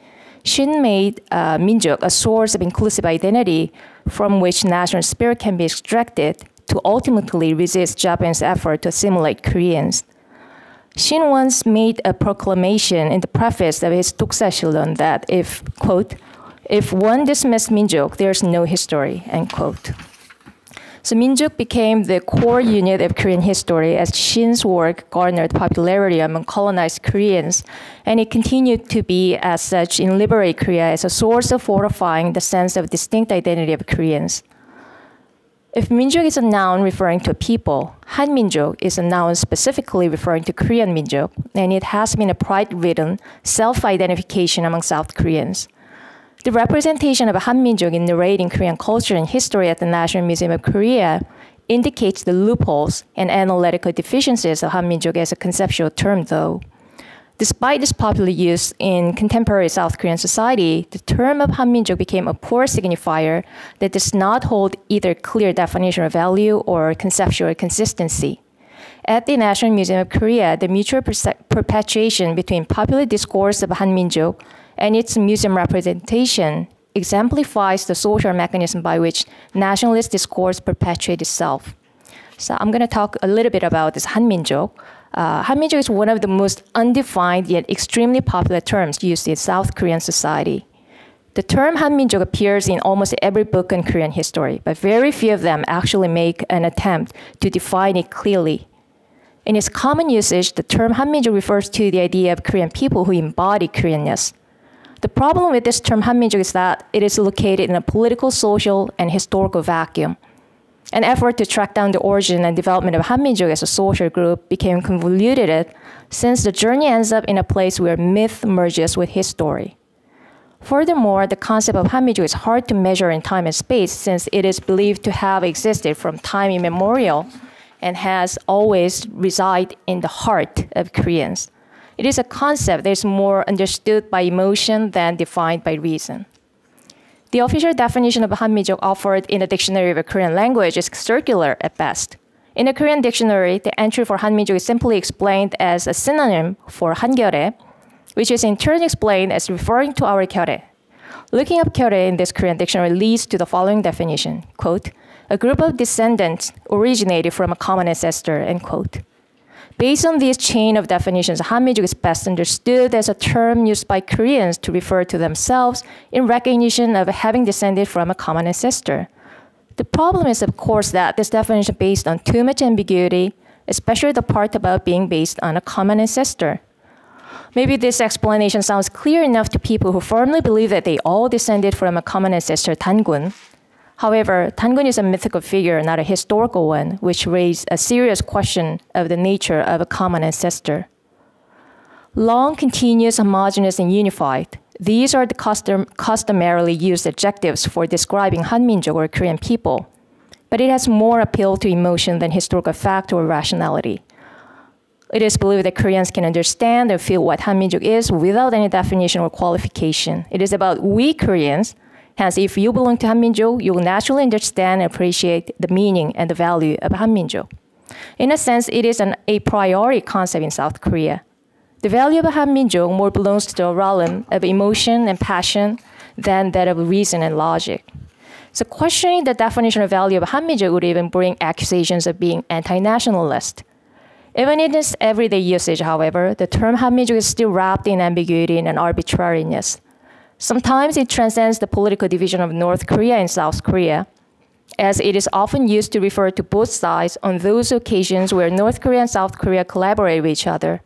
[SPEAKER 4] Shin made Minjok a source of inclusive identity from which national spirit can be extracted to ultimately resist Japan's effort to assimilate Koreans. Shin once made a proclamation in the preface of his Tuksa-shilon that if, quote, if one dismisses Minjok, there's no history, end quote. So Minjok became the core unit of Korean history as Shin's work garnered popularity among colonized Koreans, and it continued to be as such in Liberate Korea as a source of fortifying the sense of distinct identity of Koreans. If Minjok is a noun referring to a people, Hanminjok is a noun specifically referring to Korean Minjok, and it has been a pride-ridden self-identification among South Koreans. The representation of Hanminjok in narrating Korean culture and history at the National Museum of Korea indicates the loopholes and analytical deficiencies of Hanminjok as a conceptual term, though. Despite its popular use in contemporary South Korean society, the term of Hanminjok became a poor signifier that does not hold either clear definition of value or conceptual consistency. At the National Museum of Korea, the mutual perpetuation between popular discourse of Hanminjok and its museum representation exemplifies the social mechanism by which nationalist discourse perpetuates itself. So I'm going to talk a little bit about this Hanminjok. Hanminjok is one of the most undefined yet extremely popular terms used in South Korean society. The term Hanminjok appears in almost every book on Korean history, but very few of them actually make an attempt to define it clearly. In its common usage, the term Hanminjok refers to the idea of Korean people who embody Koreanness. The problem with this term Hanminjok is that it is located in a political, social, and historical vacuum. An effort to track down the origin and development of Hanminjok as a social group became convoluted since the journey ends up in a place where myth merges with history. Furthermore, the concept of Hanminjok is hard to measure in time and space since it is believed to have existed from time immemorial and has always resided in the heart of Koreans. It is a concept that is more understood by emotion than defined by reason. The official definition of Hanminjok offered in the Dictionary of the Korean Language is circular at best. In the Korean dictionary, the entry for Hanminjok is simply explained as a synonym for 한결에, which is in turn explained as referring to our 결에. Looking up 결에 in this Korean dictionary leads to the following definition, quote, a group of descendants originated from a common ancestor, end quote. Based on this chain of definitions, Hanminjok is best understood as a term used by Koreans to refer to themselves in recognition of having descended from a common ancestor. The problem is, of course, that this definition is based on too much ambiguity, especially the part about being based on a common ancestor. Maybe this explanation sounds clear enough to people who firmly believe that they all descended from a common ancestor, Dangun. However, Dangun is a mythical figure, not a historical one, which raises a serious question of the nature of a common ancestor. Long, continuous, homogeneous, and unified. These are the customarily used adjectives for describing Hanminjok or Korean people. But it has more appeal to emotion than historical fact or rationality. It is believed that Koreans can understand and feel what Hanminjok is without any definition or qualification. It is about we Koreans. Hence, if you belong to Hanminjok, you will naturally understand and appreciate the meaning and the value of Hanminjok. In a sense, it is an a priori concept in South Korea. The value of Hanminjok more belongs to the realm of emotion and passion than that of reason and logic. So questioning the definition of value of Hanminjok would even bring accusations of being anti-nationalist. Even in its everyday usage, however, the term Hanminjok is still wrapped in ambiguity and arbitrariness. Sometimes it transcends the political division of North Korea and South Korea, as it is often used to refer to both sides on those occasions where North Korea and South Korea collaborate with each other.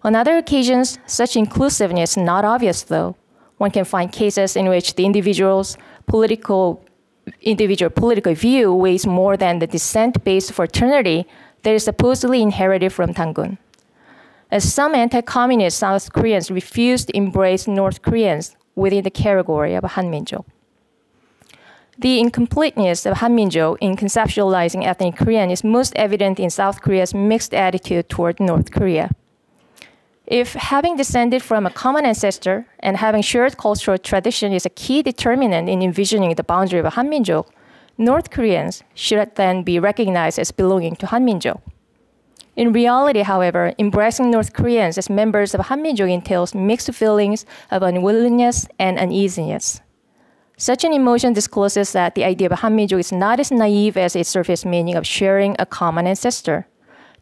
[SPEAKER 4] On other occasions, such inclusiveness is not obvious, though. One can find cases in which the individual political view weighs more than the descent-based fraternity that is supposedly inherited from Dangun. as some anti-communist South Koreans refused to embrace North Koreans within the category of Hanminjok. The incompleteness of Hanminjok in conceptualizing ethnic Korean is most evident in South Korea's mixed attitude toward North Korea. If having descended from a common ancestor and having shared cultural tradition is a key determinant in envisioning the boundary of Hanminjok, North Koreans should then be recognized as belonging to Hanminjok. In reality, however, embracing North Koreans as members of Hanminjok entails mixed feelings of unwillingness and uneasiness. Such an emotion discloses that the idea of Hanminjok is not as naive as its surface meaning of sharing a common ancestor.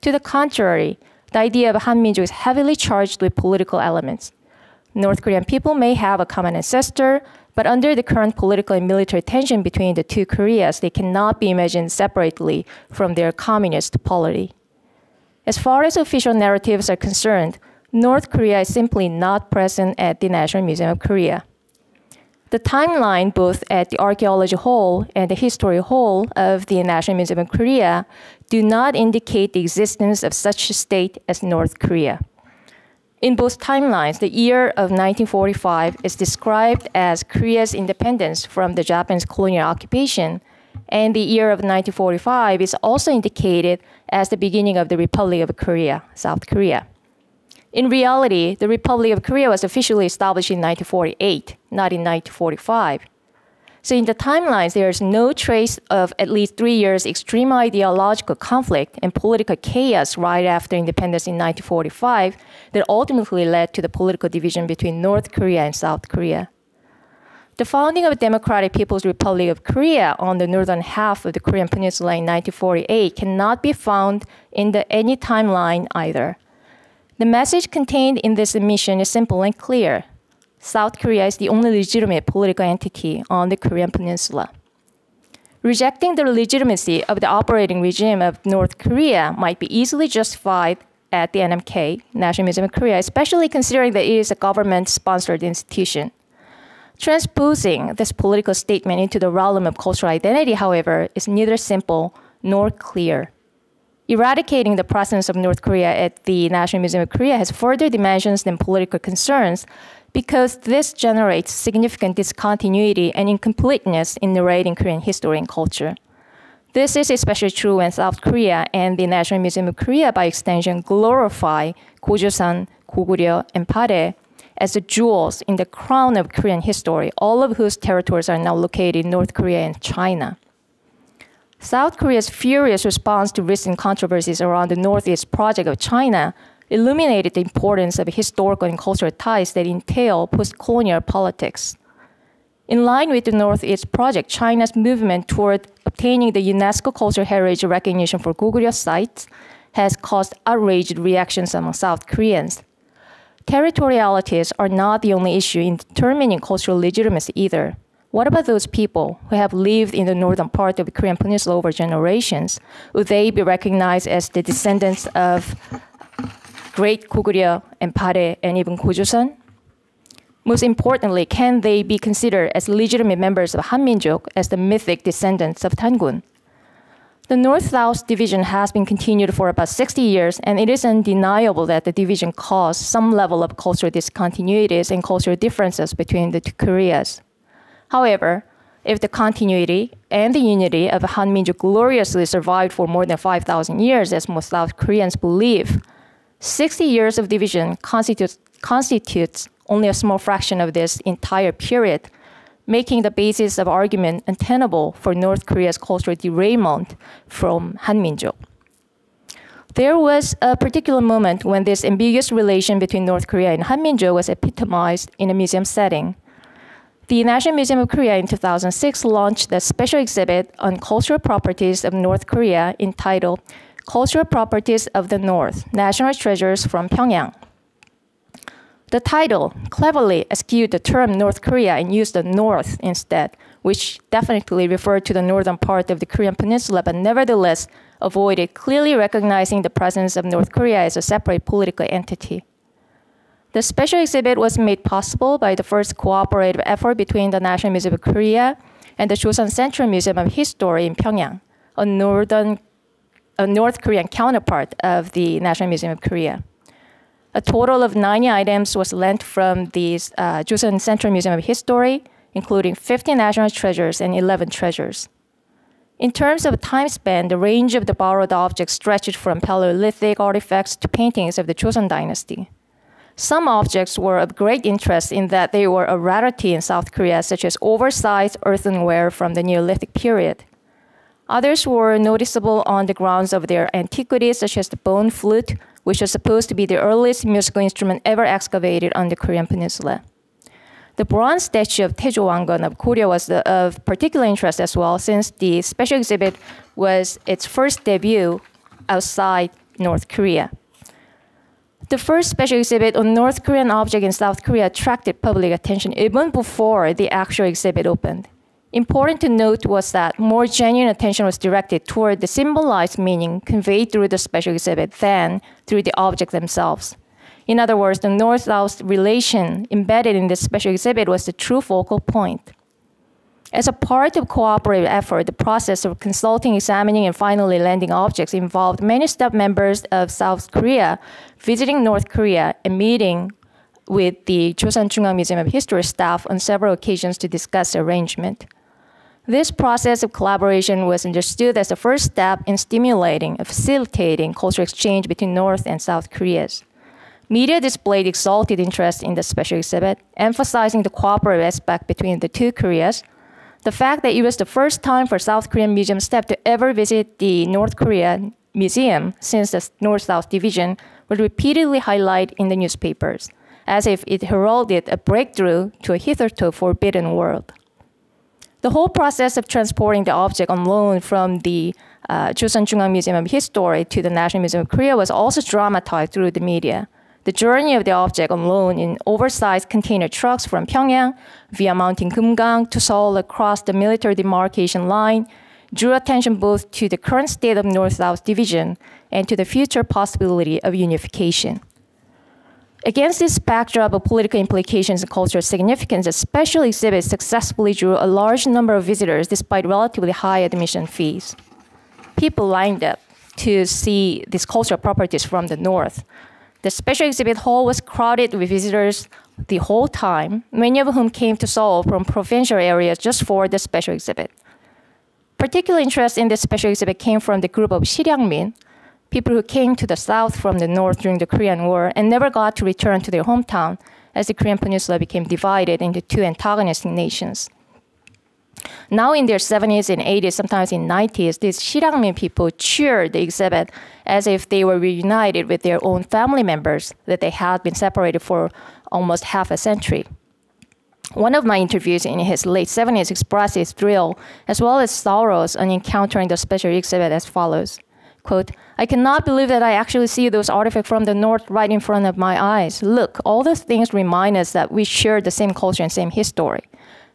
[SPEAKER 4] To the contrary, the idea of Hanminjok is heavily charged with political elements. North Korean people may have a common ancestor, but under the current political and military tension between the two Koreas, they cannot be imagined separately from their communist polity. As far as official narratives are concerned, North Korea is simply not present at the National Museum of Korea. The timeline, both at the Archaeology Hall and the History Hall of the National Museum of Korea, do not indicate the existence of such a state as North Korea. In both timelines, the year of 1945 is described as Korea's independence from the Japanese colonial occupation, and the year of 1945 is also indicated as the beginning of the Republic of Korea, South Korea. In reality, the Republic of Korea was officially established in 1948, not in 1945. So in the timelines, there is no trace of at least 3 years extreme ideological conflict and political chaos right after independence in 1945 that ultimately led to the political division between North Korea and South Korea. The founding of the Democratic People's Republic of Korea on the northern half of the Korean Peninsula in 1948 cannot be found in any timeline either. The message contained in this admission is simple and clear. South Korea is the only legitimate political entity on the Korean Peninsula. Rejecting the legitimacy of the operating regime of North Korea might be easily justified at the NMK, National Museum of Korea, especially considering that it is a government-sponsored institution. Transposing this political statement into the realm of cultural identity, however, is neither simple nor clear. Eradicating the presence of North Korea at the National Museum of Korea has further dimensions than political concerns because this generates significant discontinuity and incompleteness in narrating Korean history and culture. This is especially true when South Korea and the National Museum of Korea, by extension, glorify Gojoseon, Goguryeo, and Pare as the jewels in the crown of Korean history, all of whose territories are now located in North Korea and China. South Korea's furious response to recent controversies around the Northeast Project of China illuminated the importance of historical and cultural ties that entail post-colonial politics. In line with the Northeast Project, China's movement toward obtaining the UNESCO Cultural Heritage recognition for Goguryeo sites has caused outraged reactions among South Koreans. Territorialities are not the only issue in determining cultural legitimacy either. What about those people who have lived in the northern part of the Korean Peninsula over generations? Would they be recognized as the descendants of Great Goguryeo and Pare and even Gojoseon? Most importantly, can they be considered as legitimate members of Hanminjok as the mythic descendants of Tangun? The North-South division has been continued for about 60 years, and it is undeniable that the division caused some level of cultural discontinuities and cultural differences between the two Koreas. However, if the continuity and the unity of Hanminjok gloriously survived for more than 5,000 years, as most South Koreans believe, 60 years of division constitutes only a small fraction of this entire period, making the basis of argument untenable for North Korea's cultural derailment from Hanminjok. There was a particular moment when this ambiguous relation between North Korea and Hanminjok was epitomized in a museum setting. The National Museum of Korea in 2006 launched a special exhibit on cultural properties of North Korea entitled Cultural Properties of the North, National Treasures from Pyongyang. The title cleverly eschewed the term North Korea and used the North instead, which definitely referred to the northern part of the Korean Peninsula, but nevertheless avoided clearly recognizing the presence of North Korea as a separate political entity. The special exhibit was made possible by the first cooperative effort between the National Museum of Korea and the Joseon Central Museum of History in Pyongyang, a North Korean counterpart of the National Museum of Korea. A total of 90 items was lent from the Joseon Central Museum of History, including 50 national treasures and 11 treasures. In terms of time span, the range of the borrowed objects stretched from Paleolithic artifacts to paintings of the Joseon dynasty. Some objects were of great interest in that they were a rarity in South Korea, such as oversized earthenware from the Neolithic period. Others were noticeable on the grounds of their antiquity, such as the bone flute, which was supposed to be the earliest musical instrument ever excavated on the Korean peninsula. The bronze statue of Taejo Wangun of Korea was of particular interest as well, since the special exhibit was its first debut outside North Korea. The first special exhibit on North Korean objects in South Korea attracted public attention even before the actual exhibit opened. Important to note was that more genuine attention was directed toward the symbolized meaning conveyed through the special exhibit than through the objects themselves. In other words, the North-South relation embedded in this special exhibit was the true focal point. As a part of cooperative effort, the process of consulting, examining, and finally lending objects involved many staff members of South Korea visiting North Korea and meeting with the Joseon Jungang Museum of History staff on several occasions to discuss the arrangement. This process of collaboration was understood as the first step in stimulating and facilitating cultural exchange between North and South Koreas. Media displayed exalted interest in the special exhibit, emphasizing the cooperative aspect between the two Koreas. The fact that it was the first time for South Korean museum staff to ever visit the North Korean museum since the North-South division was repeatedly highlighted in the newspapers, as if it heralded a breakthrough to a hitherto forbidden world. The whole process of transporting the object on loan from the Joseon Jungang Museum of History to the National Museum of Korea was also dramatized through the media. The journey of the object on loan in oversized container trucks from Pyongyang via Mountain Kumgang to Seoul across the military demarcation line drew attention both to the current state of North-South division and to the future possibility of unification. Against this backdrop of political implications and cultural significance, the special exhibit successfully drew a large number of visitors despite relatively high admission fees. People lined up to see these cultural properties from the North. The special exhibit hall was crowded with visitors the whole time, many of whom came to Seoul from provincial areas just for the special exhibit. Particular interest in this special exhibit came from the group of Shiryangmin, people who came to the south from the north during the Korean War and never got to return to their hometown as the Korean peninsula became divided into two antagonistic nations. Now in their 70s and 80s, sometimes in 90s, these Shiryangmin people cheered the exhibit as if they were reunited with their own family members that they had been separated for almost half a century. One of my interviews in his late 70s expressed his thrill as well as sorrows on encountering the special exhibit as follows. Quote, "I cannot believe that I actually see those artifacts from the north right in front of my eyes. Look, all those things remind us that we share the same culture and same history.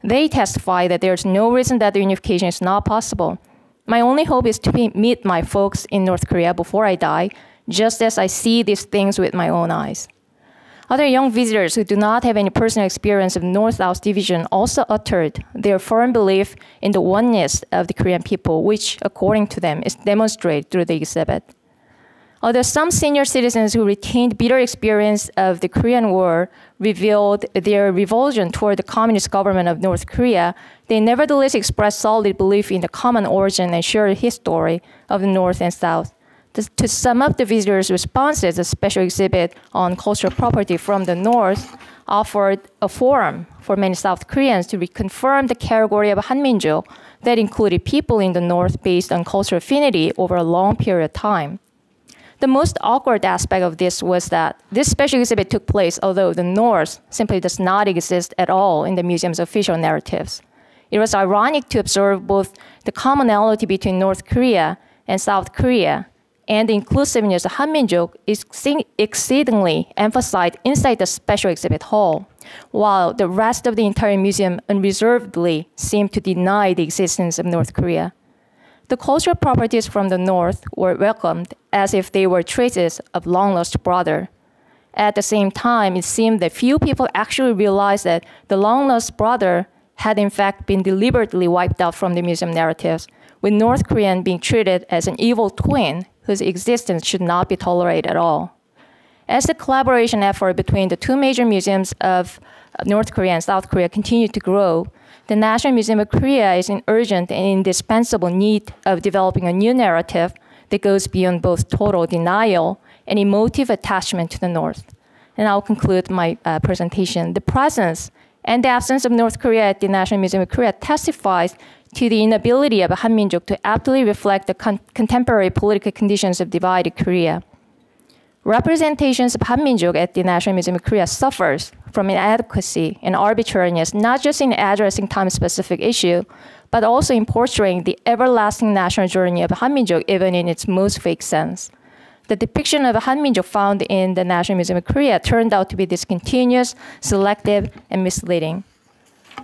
[SPEAKER 4] They testify that there's no reason that the unification is not possible. My only hope is to meet my folks in North Korea before I die, just as I see these things with my own eyes." Other young visitors who do not have any personal experience of North-South division also uttered their firm belief in the oneness of the Korean people, which, according to them, is demonstrated through the exhibit. Although some senior citizens who retained bitter experience of the Korean War revealed their revulsion toward the communist government of North Korea, they nevertheless expressed solid belief in the common origin and shared history of the North and South. To sum up the visitors' responses, a special exhibit on cultural property from the North offered a forum for many South Koreans to reconfirm the category of Hanminjok that included people in the North based on cultural affinity over a long period of time. The most awkward aspect of this was that this special exhibit took place although the North simply does not exist at all in the museum's official narratives. It was ironic to observe both the commonality between North Korea and South Korea and the inclusiveness of Hanminjok is exceedingly emphasized inside the special exhibit hall, while the rest of the entire museum unreservedly seemed to deny the existence of North Korea. The cultural properties from the North were welcomed as if they were traces of long-lost brother. At the same time, it seemed that few people actually realized that the long-lost brother had in fact been deliberately wiped out from the museum narratives, with North Korean being treated as an evil twin whose existence should not be tolerated at all. As the collaboration effort between the two major museums of North Korea and South Korea continue to grow, the National Museum of Korea is in urgent and indispensable need of developing a new narrative that goes beyond both total denial and emotive attachment to the North. And I'll conclude my presentation. The presence and the absence of North Korea at the National Museum of Korea testifies to the inability of Han Minjok to aptly reflect the contemporary political conditions of divided Korea. Representations of Han Minjok at the National Museum of Korea suffers from inadequacy and arbitrariness, not just in addressing time-specific issue, but also in portraying the everlasting national journey of Han Minjok, even in its most fake sense. The depiction of Han Minjok found in the National Museum of Korea turned out to be discontinuous, selective, and misleading.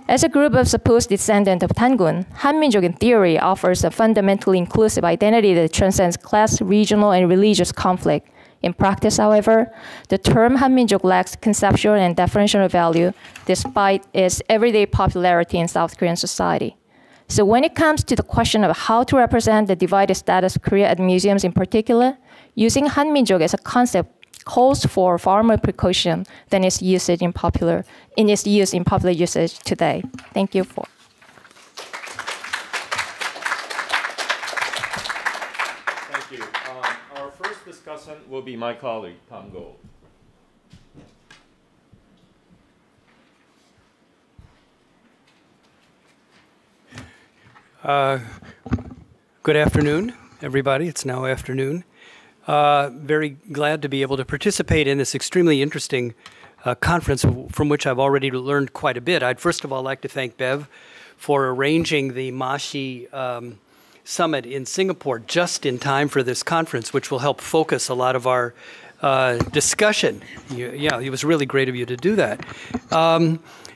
[SPEAKER 4] As a group of supposed descendants of Tangun, Han Minjok in theory offers a fundamentally inclusive identity that transcends class, regional, and religious conflict. In practice, however, the term Han Minjok lacks conceptual and definitional value despite its everyday popularity in South Korean society. So when it comes to the question of how to represent the divided status of Korea at museums in particular, using Han Minjok as a concept calls for far more precaution than its usage in popular usage today. Thank you for.
[SPEAKER 1] Thank you. Our first discussant will be my colleague, Tom Gold.
[SPEAKER 5] Good afternoon, everybody. It's now afternoon. Very glad to be able to participate in this extremely interesting conference from which I've already learned quite a bit. I'd first of all like to thank Bev for arranging the Mashi Summit in Singapore just in time for this conference, which will help focus a lot of our discussion. Yeah, it was really great of you to do that.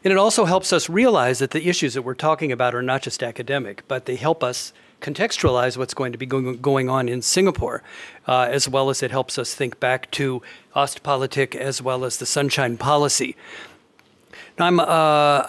[SPEAKER 5] And it also helps us realize that the issues that we're talking about are not just academic, but they help us contextualize what's going to be going on in Singapore, as well as it helps us think back to Ostpolitik as well as the Sunshine Policy. Now, I'm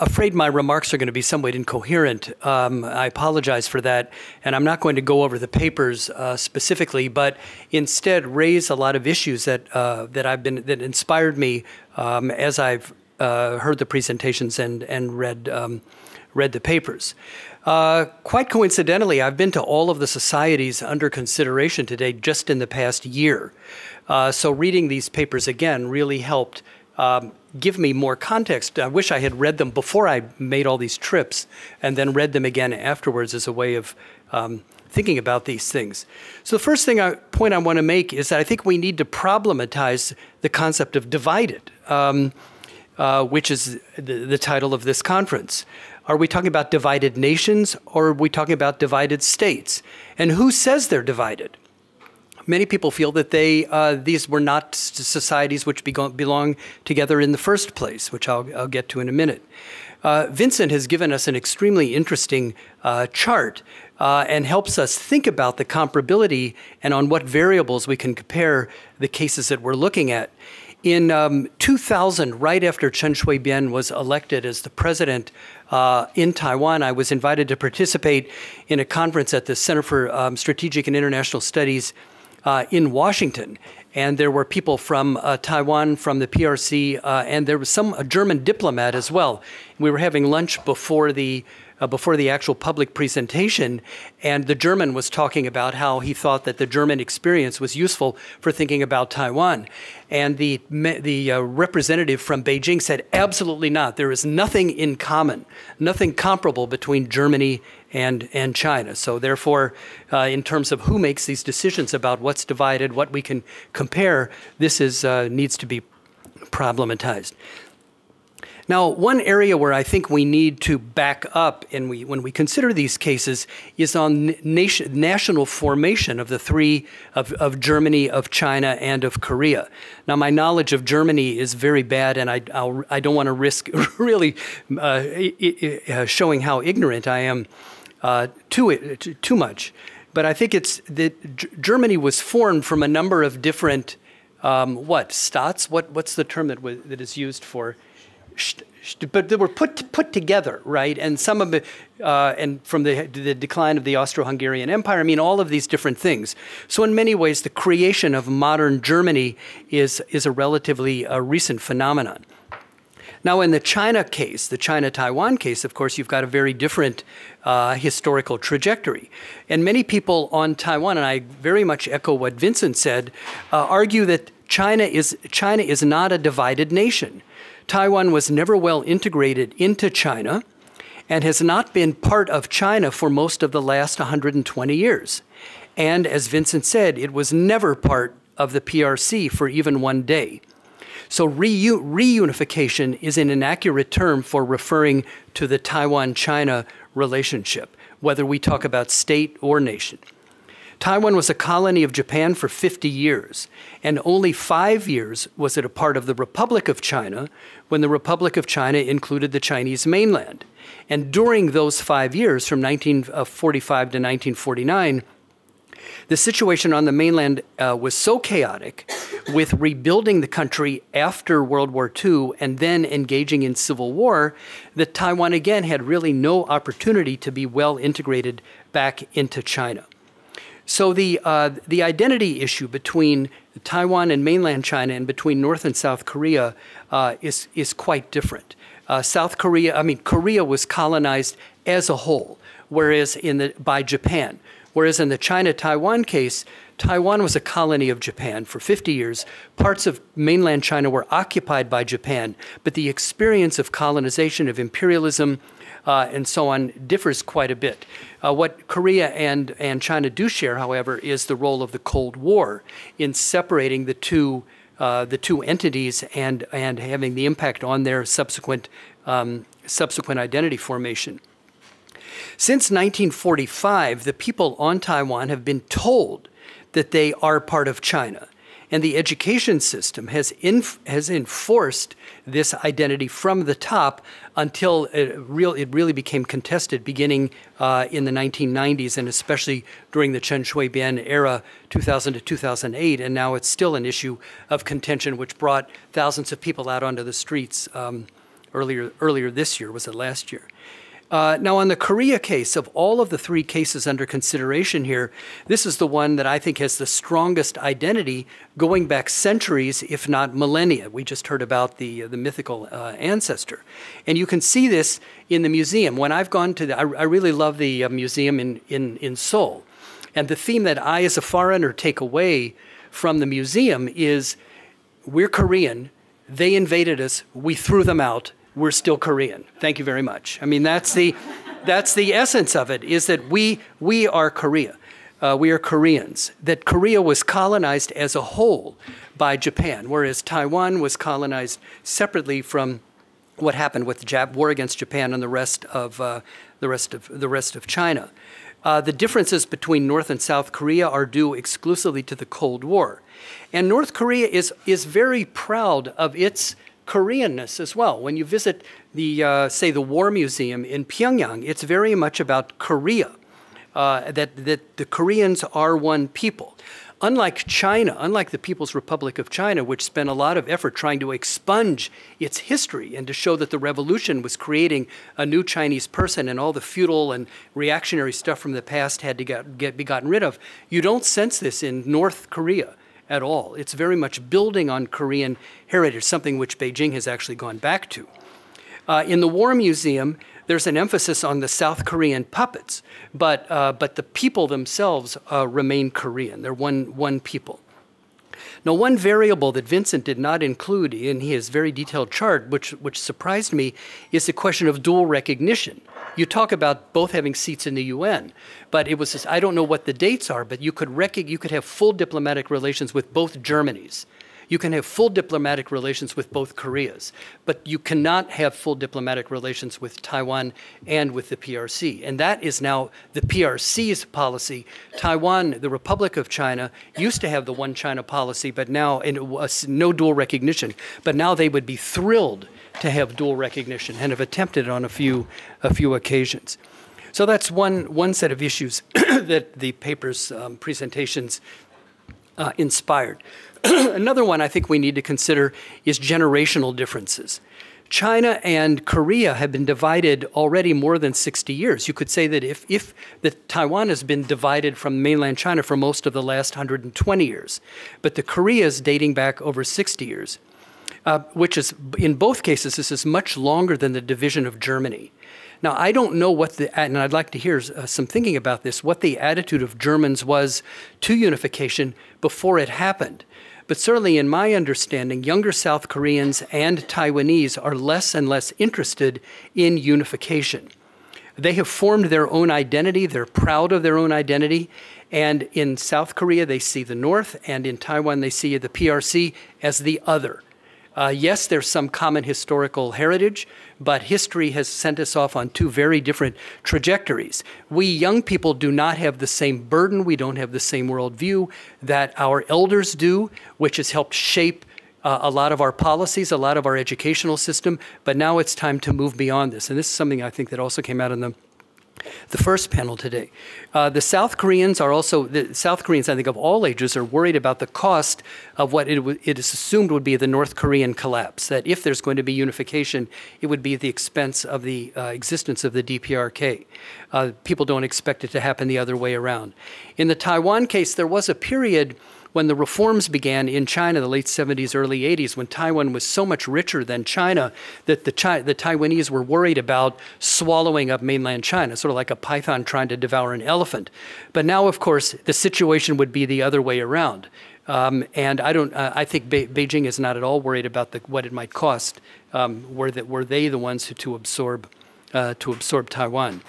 [SPEAKER 5] afraid my remarks are going to be somewhat incoherent. I apologize for that, and I'm not going to go over the papers specifically, but instead raise a lot of issues that that inspired me as I've heard the presentations and read the papers. Quite coincidentally, I've been to all of the societies under consideration today just in the past year. So reading these papers again really helped give me more context. I wish I had read them before I made all these trips and then read them again afterwards as a way of thinking about these things. So the first point I want to make is that I think we need to problematize the concept of divided, which is the title of this conference. Are we talking about divided nations, or are we talking about divided states? And who says they're divided? Many people feel that these were not societies which belong together in the first place, which I'll get to in a minute. Vincent has given us an extremely interesting chart and helps us think about the comparability and on what variables we can compare the cases that we're looking at. In 2000, right after Chen Shui-bian was elected as the president in Taiwan, I was invited to participate in a conference at the Center for Strategic and International Studies in Washington. And there were people from Taiwan, from the PRC, and there was a German diplomat as well. We were having lunch before the actual public presentation, and the German was talking about how he thought that the German experience was useful for thinking about Taiwan. And the representative from Beijing said, absolutely not. There is nothing in common, nothing comparable between Germany and China. So therefore, in terms of who makes these decisions about what's divided, what we can compare, this needs to be problematized. Now, one area where I think we need to back up when we consider these cases is on national formation of the three, of Germany, of China, and of Korea. Now, my knowledge of Germany is very bad, and I don't want to risk really showing how ignorant I am too much. But I think it's that Germany was formed from a number of different, Staats? What's the term that is used for but they were put together, right? And some of it, and from the decline of the Austro-Hungarian Empire, I mean, all of these different things. So in many ways, the creation of modern Germany is a relatively recent phenomenon. Now, in the China case, the China-Taiwan case, of course, you've got a very different historical trajectory. And many people on Taiwan, and I very much echo what Vincent said, argue that China is not a divided nation. Taiwan was never well integrated into China and has not been part of China for most of the last 120 years. And as Vincent said, it was never part of the PRC for even one day. So reunification is an inaccurate term for referring to the Taiwan-China relationship, whether we talk about state or nation. Taiwan was a colony of Japan for 50 years, and only 5 years was it a part of the Republic of China when the Republic of China included the Chinese mainland. And during those 5 years, from 1945 to 1949, the situation on the mainland was so chaotic, with rebuilding the country after World War II and then engaging in civil war, that Taiwan again had really no opportunity to be well integrated back into China. So the identity issue between Taiwan and mainland China and between North and South Korea is quite different. Korea was colonized as a whole, whereas by Japan. Whereas in the China-Taiwan case, Taiwan was a colony of Japan for 50 years. Parts of mainland China were occupied by Japan, but the experience of colonization, of imperialism, and so on differs quite a bit. What Korea and China do share, however, is the role of the Cold War in separating the two entities and having the impact on their subsequent identity formation. Since 1945, the people on Taiwan have been told that they are part of China. And the education system has enforced this identity from the top until it really became contested beginning in the 1990s, and especially during the Chen Shui-bian era, 2000 to 2008. And now it's still an issue of contention, which brought thousands of people out onto the streets earlier this year. Was it last year? Now, on the Korea case, of all of the 3 cases under consideration here, this is the one that I think has the strongest identity going back centuries, if not millennia. We just heard about the mythical ancestor. And you can see this in the museum. When I've gone to I really love the museum in Seoul. And the theme that I, as a foreigner, take away from the museum is, we're Korean, they invaded us, we threw them out, we're still Korean. Thank you very much. I mean, that's the essence of it, is that we are Korea. We are Koreans. That Korea was colonized as a whole by Japan, whereas Taiwan was colonized separately from what happened with the war against Japan and the rest of China. The differences between North and South Korea are due exclusively to the Cold War. And North Korea is very proud of its Koreanness as well. When you visit say the War Museum in Pyongyang, it's very much about Korea, that the Koreans are one people. Unlike China, unlike the People's Republic of China, which spent a lot of effort trying to expunge its history and to show that the revolution was creating a new Chinese person and all the feudal and reactionary stuff from the past had to be gotten rid of, you don't sense this in North Korea at all. It's very much building on Korean heritage, something which Beijing has actually gone back to. In the War Museum, there's an emphasis on the South Korean puppets, but the people themselves remain Korean. They're one people. Now, one variable that Vincent did not include in his very detailed chart, which surprised me, is the question of dual recognition. You talk about both having seats in the UN, but it was just, I don't know what the dates are, but you could have full diplomatic relations with both Germanys. You can have full diplomatic relations with both Koreas, but you cannot have full diplomatic relations with Taiwan and with the PRC. And that is now the PRC's policy. Taiwan, the Republic of China, used to have the one China policy, but now, and it was no dual recognition, but now they would be thrilled to have dual recognition and have attempted it on a few occasions. So that's one set of issues that the paper's presentations inspired. Another one I think we need to consider is generational differences. China and Korea have been divided already more than 60 years. You could say that if Taiwan has been divided from mainland China for most of the last 120 years, but the Koreas dating back over 60 years, which is, in both cases, this is much longer than the division of Germany. Now, I don't know and I'd like to hear some thinking about this, what the attitude of Germans was to unification before it happened. But certainly in my understanding, younger South Koreans and Taiwanese are less and less interested in unification. They have formed their own identity. They're proud of their own identity. And in South Korea, they see the North, and in Taiwan, they see the PRC as the other. Yes, there's some common historical heritage, but history has sent us off on two very different trajectories. We young people do not have the same burden. We don't have the same worldview that our elders do, which has helped shape a lot of our policies, a lot of our educational system. But now it's time to move beyond this. And this is something I think that also came out in the first panel today. The South Koreans, I think, of all ages are worried about the cost of what it is assumed would be the North Korean collapse, that if there's going to be unification, it would be at the expense of the existence of the DPRK. People don't expect it to happen the other way around. In the Taiwan case, there was a period when the reforms began in China, the late 70s, early 80s, when Taiwan was so much richer than China that the Taiwanese were worried about swallowing up mainland China, sort of like a python trying to devour an elephant. But now, of course, the situation would be the other way around. And I think Beijing is not at all worried about what it might cost were they the ones to absorb Taiwan.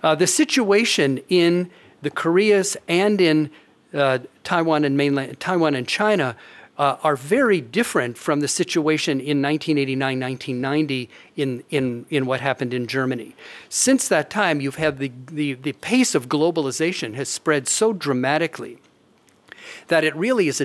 [SPEAKER 5] The situation in the Koreas and in Taiwan and China are very different from the situation in 1989, 1990 in what happened in Germany. Since that time, you've had the pace of globalization has spread so dramatically that it really is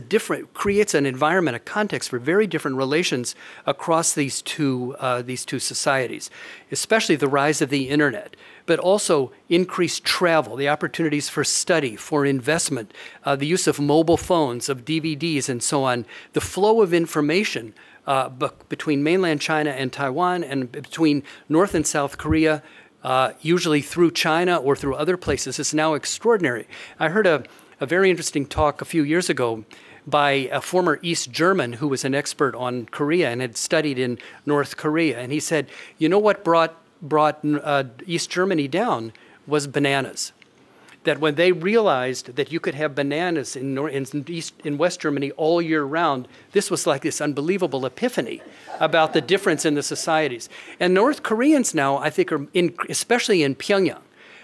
[SPEAKER 5] creates an environment, a context for very different relations across these two societies, especially the rise of the internet, but also increased travel, the opportunities for study, for investment, the use of mobile phones, of DVDs, and so on. The flow of information between mainland China and Taiwan and between North and South Korea, usually through China or through other places, is now extraordinary. I heard a very interesting talk a few years ago by a former East German who was an expert on Korea and had studied in North Korea. And he said, you know what brought East Germany down was bananas. That when they realized that you could have bananas in West Germany all year round, this was like this unbelievable epiphany about the difference in the societies. And North Koreans now, I think, especially in Pyongyang,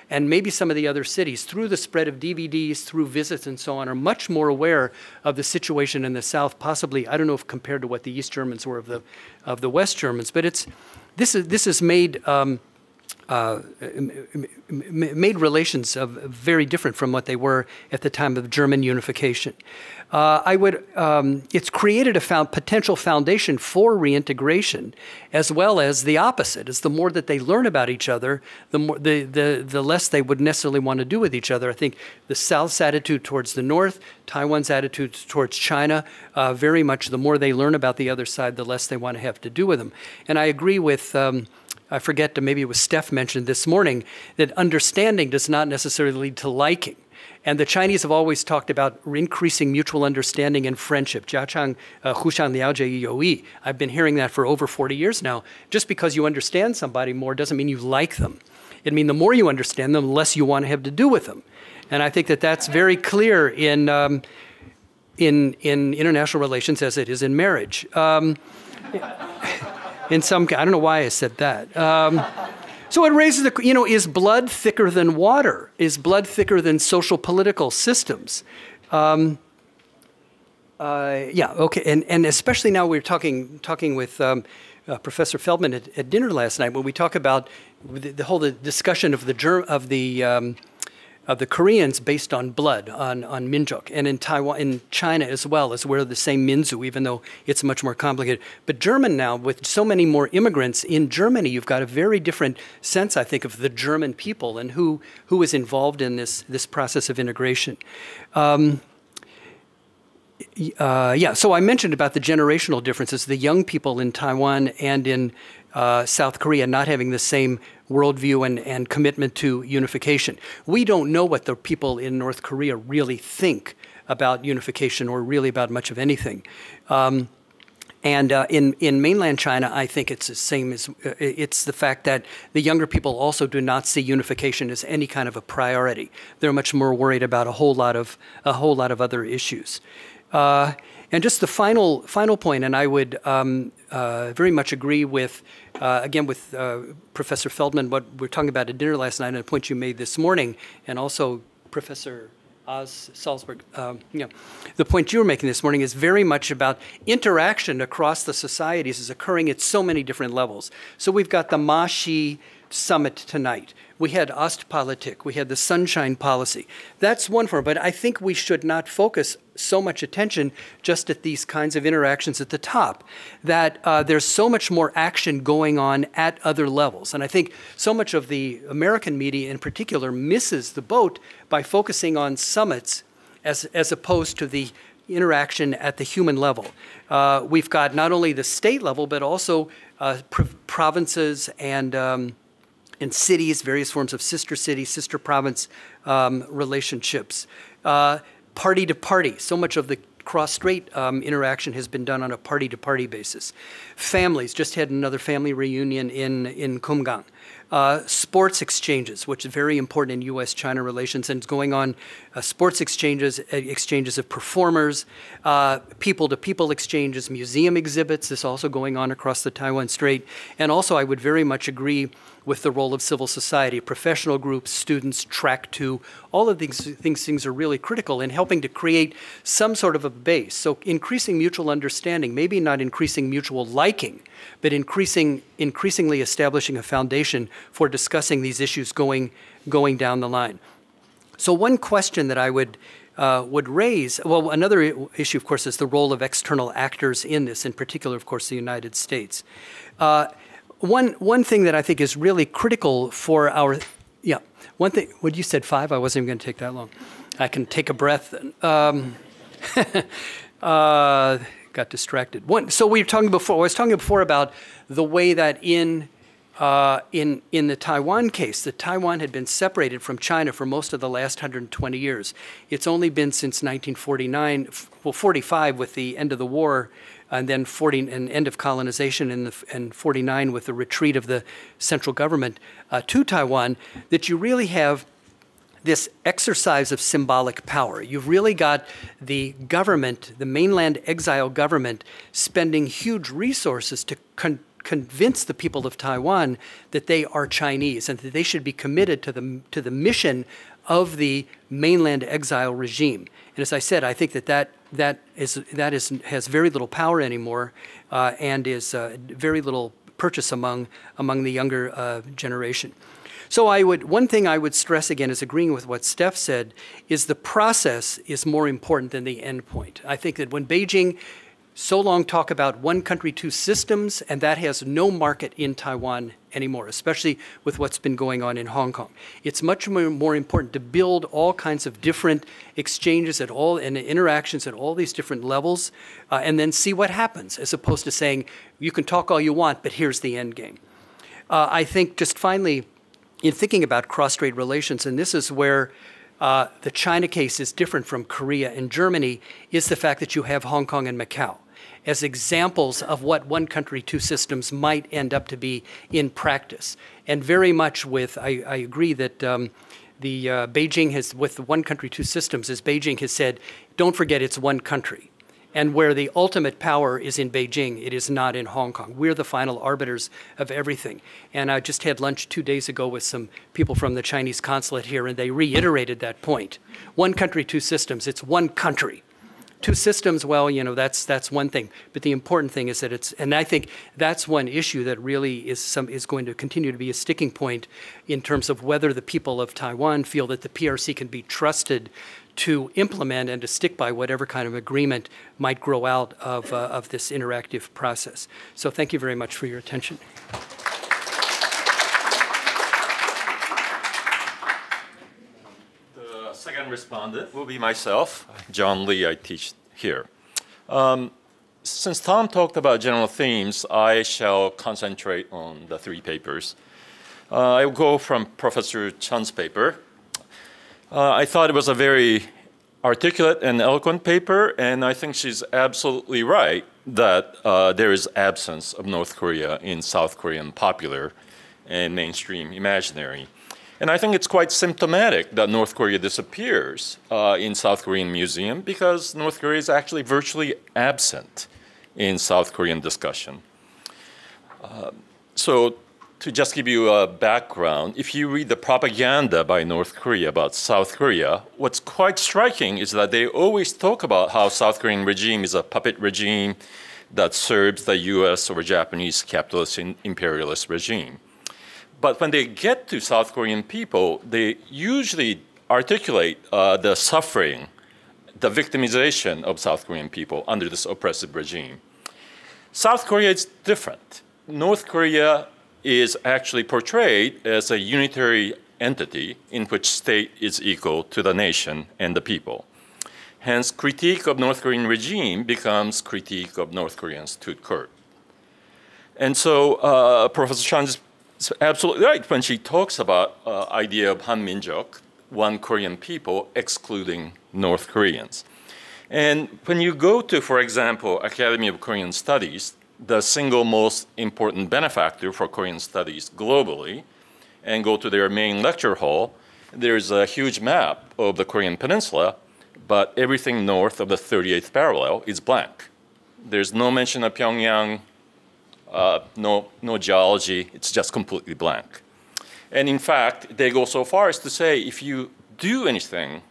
[SPEAKER 5] and maybe some of the other cities, through the spread of DVDs, through visits and so on, are much more aware of the situation in the South, possibly, I don't know if compared to what the East Germans were of the West Germans, but this has made relations very different from what they were at the time of German unification. It's created a potential foundation for reintegration, as well as the opposite. As the more that they learn about each other, the less they would necessarily want to do with each other. I think the South's attitude towards the North, Taiwan's attitude towards China, very much the more they learn about the other side, the less they want to have to do with them. And I agree with I forget, maybe it was Steph mentioned this morning, that understanding does not necessarily lead to liking. And the Chinese have always talked about increasing mutual understanding and friendship. Jiachang, Hushang Liaojie Youyi. I've been hearing that for over 40 years now. Just because you understand somebody more doesn't mean you like them. It means the more you understand them, the less you want to have to do with them. And I think that that's very clear in international relations as it is in marriage. I don't know why I said that. So it raises is blood thicker than water? Is blood thicker than social political systems? Yeah, okay, and especially now we're talking with Professor Feldman at dinner last night when we talk about the whole discussion of the Koreans based on blood, on Minjok, and in Taiwan, in China as well, as we're the same Minzu, even though it's much more complicated. But German now, with so many more immigrants in Germany, you've got a very different sense, I think, of the German people and who is involved in this process of integration. Yeah, so I mentioned about the generational differences. The young people in Taiwan and in South Korea not having the same worldview and commitment to unification. We don't know what the people in North Korea really think about unification or really about much of anything. In mainland China, I think it's the same as it's the fact that the younger people also do not see unification as any kind of a priority. They're much more worried about a whole lot of other issues. And just the final point, and I would very much agree with again with Professor Feldman what we were talking about at dinner last night, and a point you made this morning, and also Professor Salzburg, the point you were making this morning is very much about interaction across the societies is occurring at so many different levels. So we've got the Ma-Xi summit tonight. We had Ostpolitik. We had the Sunshine Policy. That's one form, but I think we should not focus so much attention just at these kinds of interactions at the top, that there's so much more action going on at other levels. And I think so much of the American media in particular misses the boat by focusing on summits as opposed to the interaction at the human level. We've got not only the state level, but also provinces and cities, various forms of sister city, sister province relationships. Party to party, so much of the Cross-Strait interaction has been done on a party-to-party basis. Families, just had another family reunion in Kumgang. Sports exchanges, which is very important in U.S.-China relations, and it's going on sports exchanges of performers, people-to-people exchanges, museum exhibits, this also going on across the Taiwan Strait. And also I would very much agree with the role of civil society, professional groups, students, Track 2, all of these things are really critical in helping to create some sort of a base. So increasing mutual understanding, maybe not increasing mutual liking, but increasingly establishing a foundation for discussing these issues going down the line. So one question that I would raise, well, another issue, of course, is the role of external actors in this, in particular, of course, the United States. One thing that I think is really critical for our, one thing, when you said 5, I wasn't even going to take that long. I can take a breath. Got distracted. So we were talking before, I was talking before about the way that in the Taiwan case, that Taiwan had been separated from China for most of the last 120 years. It's only been since 1949, well, 45 with the end of the war, and then end of colonization, and 49 with the retreat of the central government to Taiwan, that you really have this exercise of symbolic power. You've really got the government, the mainland exile government, spending huge resources to convince the people of Taiwan that they are Chinese and that they should be committed to the mission of the mainland exile regime. And as I said, I think that has very little power anymore, and is very little purchase among the younger generation. So one thing I would stress again is agreeing with what Steph said, is the process is more important than the end point. I think that when Beijing so long talk about one country, two systems, and that has no market in Taiwan anymore, especially with what's been going on in Hong Kong. It's much more important to build all kinds of different exchanges and interactions at all these different levels, and then see what happens, as opposed to saying, you can talk all you want, but here's the end game. I think just finally, in thinking about cross-strait relations, and this is where the China case is different from Korea and Germany, is the fact that you have Hong Kong and Macau as examples of what one country, two systems might end up to be in practice. And very much I agree that Beijing has, with the one country, two systems, as Beijing has said, don't forget it's one country. And where the ultimate power is in Beijing, it is not in Hong Kong. We're the final arbiters of everything. And I just had lunch 2 days ago with some people from the Chinese consulate here, and they reiterated that point. One country, two systems. It's one country. Two systems, well, that's one thing. But the important thing is that and I think that's one issue that really is going to continue to be a sticking point in terms of whether the people of Taiwan feel that the PRC can be trusted to implement and to stick by whatever kind of agreement might grow out of this interactive process. So thank you very much for your attention.
[SPEAKER 1] The second respondent will be myself, John Lee. I teach here. since Tom talked about general themes, I shall concentrate on the three papers. I will go from Professor Chun's paper. I thought it was a very articulate and eloquent paper, and I think she's absolutely right that there is absence of North Korea in South Korean popular and mainstream imaginary. And I think it's quite symptomatic that North Korea disappears in South Korean museum because North Korea is actually virtually absent in South Korean discussion. So to just give you a background, if you read the propaganda by North Korea about South Korea, what's quite striking is that they always talk about how South Korean regime is a puppet regime that serves the US or Japanese capitalist imperialist regime. But when they get to South Korean people, they usually articulate the suffering, the victimization of South Korean people under this oppressive regime. South Korea is different. North Korea is actually portrayed as a unitary entity in which state is equal to the nation and the people. Hence, critique of North Korean regime becomes critique of North Koreans tout court. And so Professor Chun is absolutely right when she talks about idea of Han Minjok, one Korean people, excluding North Koreans. And when you go to, for example, Academy of Korean Studies, the single most important benefactor for Korean studies globally, and go to their main lecture hall, there's a huge map of the Korean peninsula, but everything north of the 38th parallel is blank. There's no mention of Pyongyang, no geology, it's just completely blank. And in fact, they go so far as to say if you do anything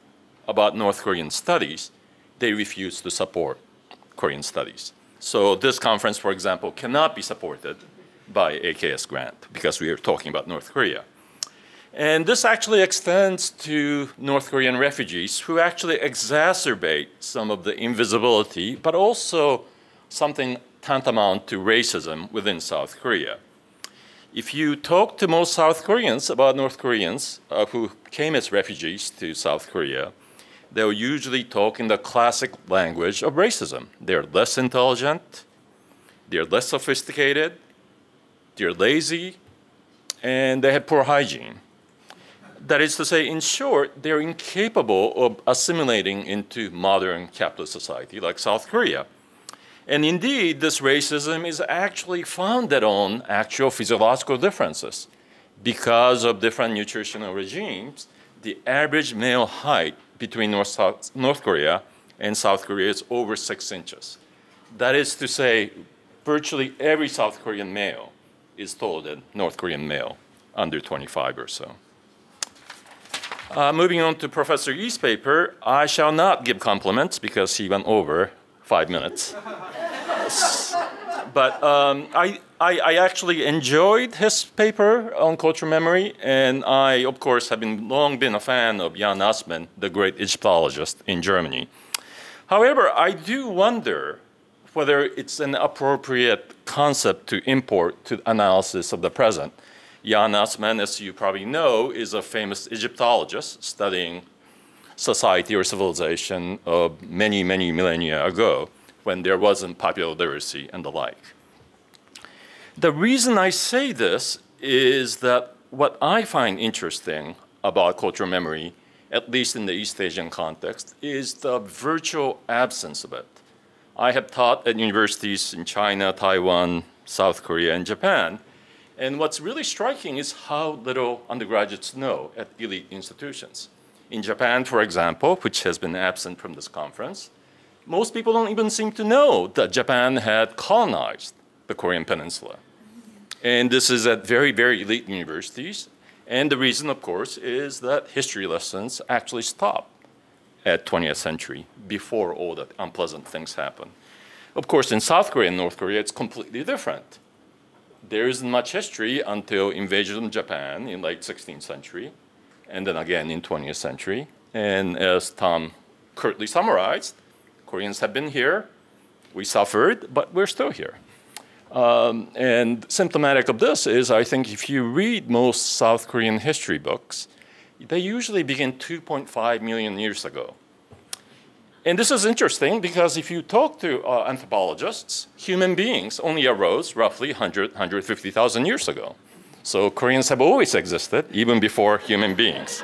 [SPEAKER 1] about North Korean studies, they refuse to support Korean studies. So this conference, for example, cannot be supported by AKS grant because we are talking about North Korea. And this actually extends to North Korean refugees who actually exacerbate some of the invisibility, but also something tantamount to racism within South Korea. If you talk to most South Koreans about North Koreans who came as refugees to South Korea, they'll usually talk in the classic language of racism. They're less intelligent, they're less sophisticated, they're lazy, and they have poor hygiene. That is to say, in short, they're incapable of assimilating into modern capitalist society like South Korea. And indeed, this racism is actually founded on actual physiological differences. Because of different nutritional regimes, the average male height between North Korea and South Korea is over 6 inches. That is to say, virtually every South Korean male is taller than North Korean male, under 25 or so. Moving on to Professor Yhee's paper, I shall not give compliments because he went over 5 minutes. But I actually enjoyed his paper on cultural memory, and I, of course, have long been a fan of Jan Assmann, the great Egyptologist in Germany. However, I do wonder whether it's an appropriate concept to import to analysis of the present. Jan Assmann, as you probably know, is a famous Egyptologist studying society or civilization of many, many millennia ago, when there wasn't popular literacy and the like. The reason I say this is that what I find interesting about cultural memory, at least in the East Asian context, is the virtual absence of it. I have taught at universities in China, Taiwan, South Korea, and Japan, and what's really striking is how little undergraduates know at elite institutions. In Japan, for example, which has been absent from this conference, most people don't even seem to know that Japan had colonized the Korean peninsula. And this is at very, very elite universities. And the reason, of course, is that history lessons actually stopped at 20th century before all the unpleasant things happened. Of course, in South Korea and North Korea, it's completely different. There isn't much history until invasion of Japan in late 16th century, and then again in 20th century. And as Tom curtly summarized, Koreans have been here, we suffered, but we're still here. And symptomatic of this is, I think, if you read most South Korean history books, they usually begin 2.5 million years ago. And this is interesting because if you talk to anthropologists, human beings only arose roughly 150,000 years ago. So Koreans have always existed, even before human beings.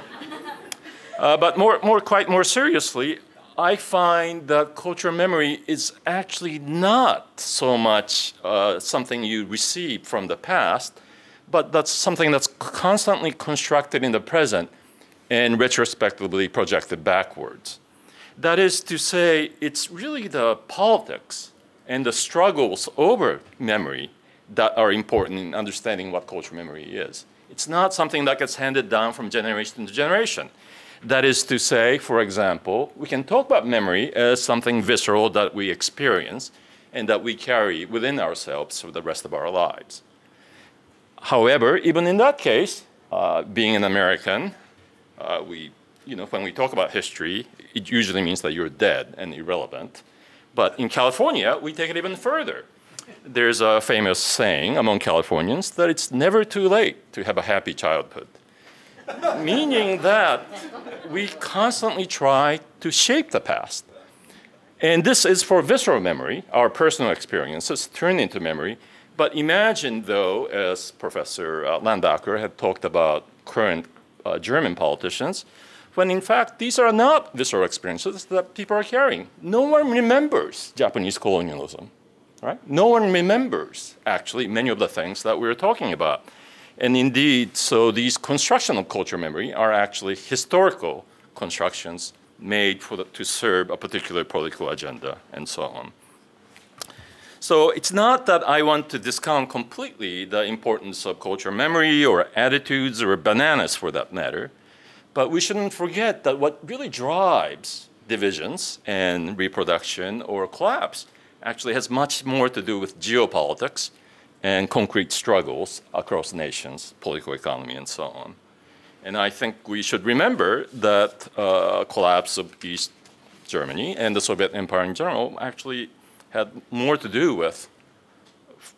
[SPEAKER 1] But quite more seriously, I find that cultural memory is actually not so much something you receive from the past, but that's something that's constantly constructed in the present and retrospectively projected backwards. That is to say, it's really the politics and the struggles over memory that are important in understanding what cultural memory is. It's not something that gets handed down from generation to generation. That is to say, for example, we can talk about memory as something visceral that we experience and that we carry within ourselves for the rest of our lives. However, even in that case, being an American, when we talk about history, it usually means that you're dead and irrelevant. But in California, we take it even further. There's a famous saying among Californians that it's never too late to have a happy childhood. Meaning that we constantly try to shape the past. And this is for visceral memory, our personal experiences turn into memory. But imagine, though, as Professor Landacker had talked about current German politicians, when in fact these are not visceral experiences that people are carrying. No one remembers Japanese colonialism, right? No one remembers, actually, many of the things that we're talking about. And indeed, so these constructions of cultural memory are actually historical constructions made to serve a particular political agenda and so on. So it's not that I want to discount completely the importance of cultural memory or attitudes or bananas for that matter, but we shouldn't forget that what really drives divisions and reproduction or collapse actually has much more to do with geopolitics and concrete struggles across nations, political economy, and so on. And I think we should remember that collapse of East Germany and the Soviet Empire in general actually had more to do with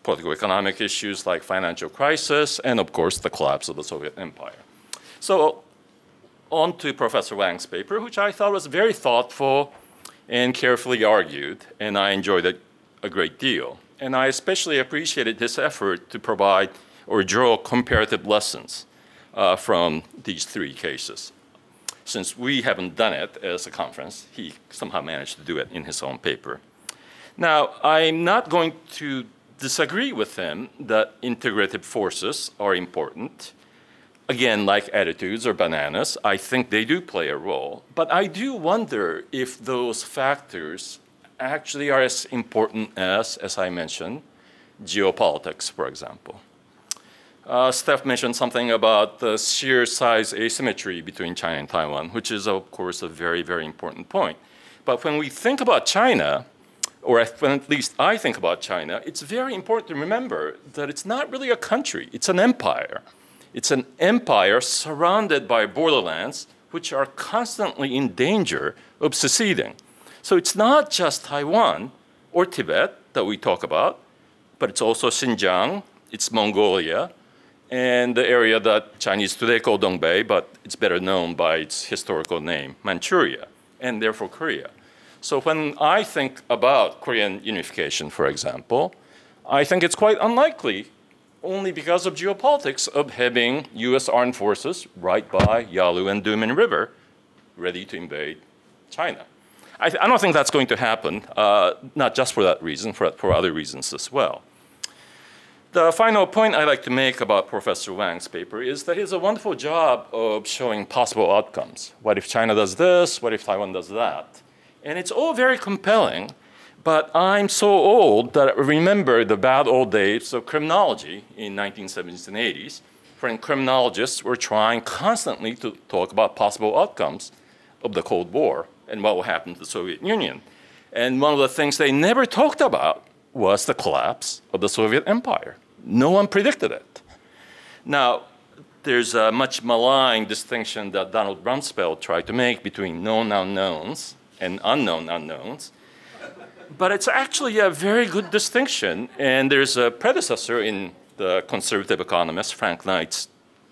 [SPEAKER 1] political economic issues like financial crisis and, of course, the collapse of the Soviet Empire. So on to Professor Wang's paper, which I thought was very thoughtful and carefully argued, and I enjoyed it a great deal. And I especially appreciated his effort to provide or draw comparative lessons from these three cases. Since we haven't done it as a conference, he somehow managed to do it in his own paper. Now, I'm not going to disagree with him that integrative forces are important. Again, like attitudes or bananas, I think they do play a role. But I do wonder if those factors actually are as important as I mentioned, geopolitics, for example. Steph mentioned something about the sheer size asymmetry between China and Taiwan, which is, of course, a very, very important point. But when we think about China, or when at least I think about China, it's very important to remember that it's not really a country, it's an empire. It's an empire surrounded by borderlands which are constantly in danger of seceding. So it's not just Taiwan or Tibet that we talk about, but it's also Xinjiang, it's Mongolia, and the area that Chinese today call Dongbei, but it's better known by its historical name, Manchuria, and therefore Korea. So when I think about Korean unification, for example, I think it's quite unlikely, only because of geopolitics, of having US armed forces right by Yalu and Dumin River ready to invade China. I don't think that's going to happen, not just for that reason, for other reasons as well. The final point I'd like to make about Professor Wang's paper is that he does a wonderful job of showing possible outcomes. What if China does this? What if Taiwan does that? And it's all very compelling, but I'm so old that I remember the bad old days of criminology in 1970s and 80s, when criminologists were trying constantly to talk about possible outcomes of the Cold War and what will happen to the Soviet Union. And one of the things they never talked about was the collapse of the Soviet Empire. No one predicted it. Now, there's a much maligned distinction that Donald Rumsfeld tried to make between known unknowns and unknown unknowns. But it's actually a very good distinction. And there's a predecessor in the conservative economist, Frank Knight's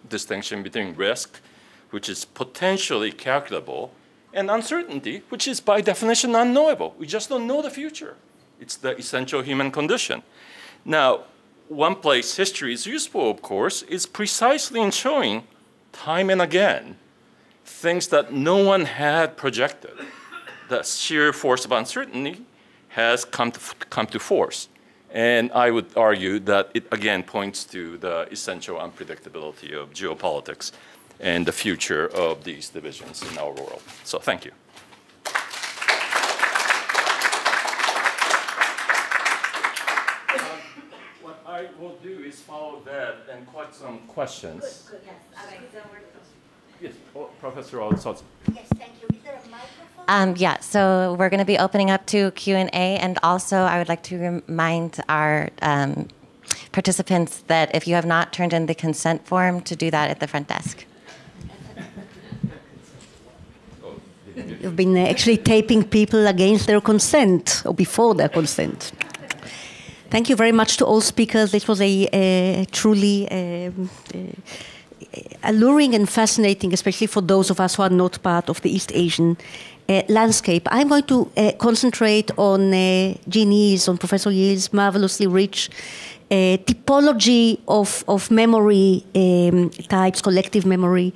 [SPEAKER 1] distinction between risk, which is potentially calculable, and uncertainty, which is by definition unknowable. We just don't know the future. It's the essential human condition. Now, one place history is useful, of course, is precisely in showing time and again things that no one had projected. The sheer force of uncertainty has come to force. And I would argue that it again points to the essential unpredictability of geopolitics and the future of these divisions in our world. So thank you. What I will do is follow that and collect some questions.
[SPEAKER 6] Good, yes. Okay, so
[SPEAKER 1] Yes, Professor Altsotz.
[SPEAKER 6] yes, thank you. Is there a microphone? Yeah, so we're going to be opening up to Q&A, and also I would like to remind our participants that if you have not turned in the consent form, to do that at the front desk.
[SPEAKER 7] You've been actually taping people against their consent or before their consent. Thank you very much to all speakers. This was a truly alluring and fascinating, especially for those of us who are not part of the East Asian landscape. I'm going to concentrate on Yhee's, on Professor Yhee's marvelously rich typology of memory types, collective memory.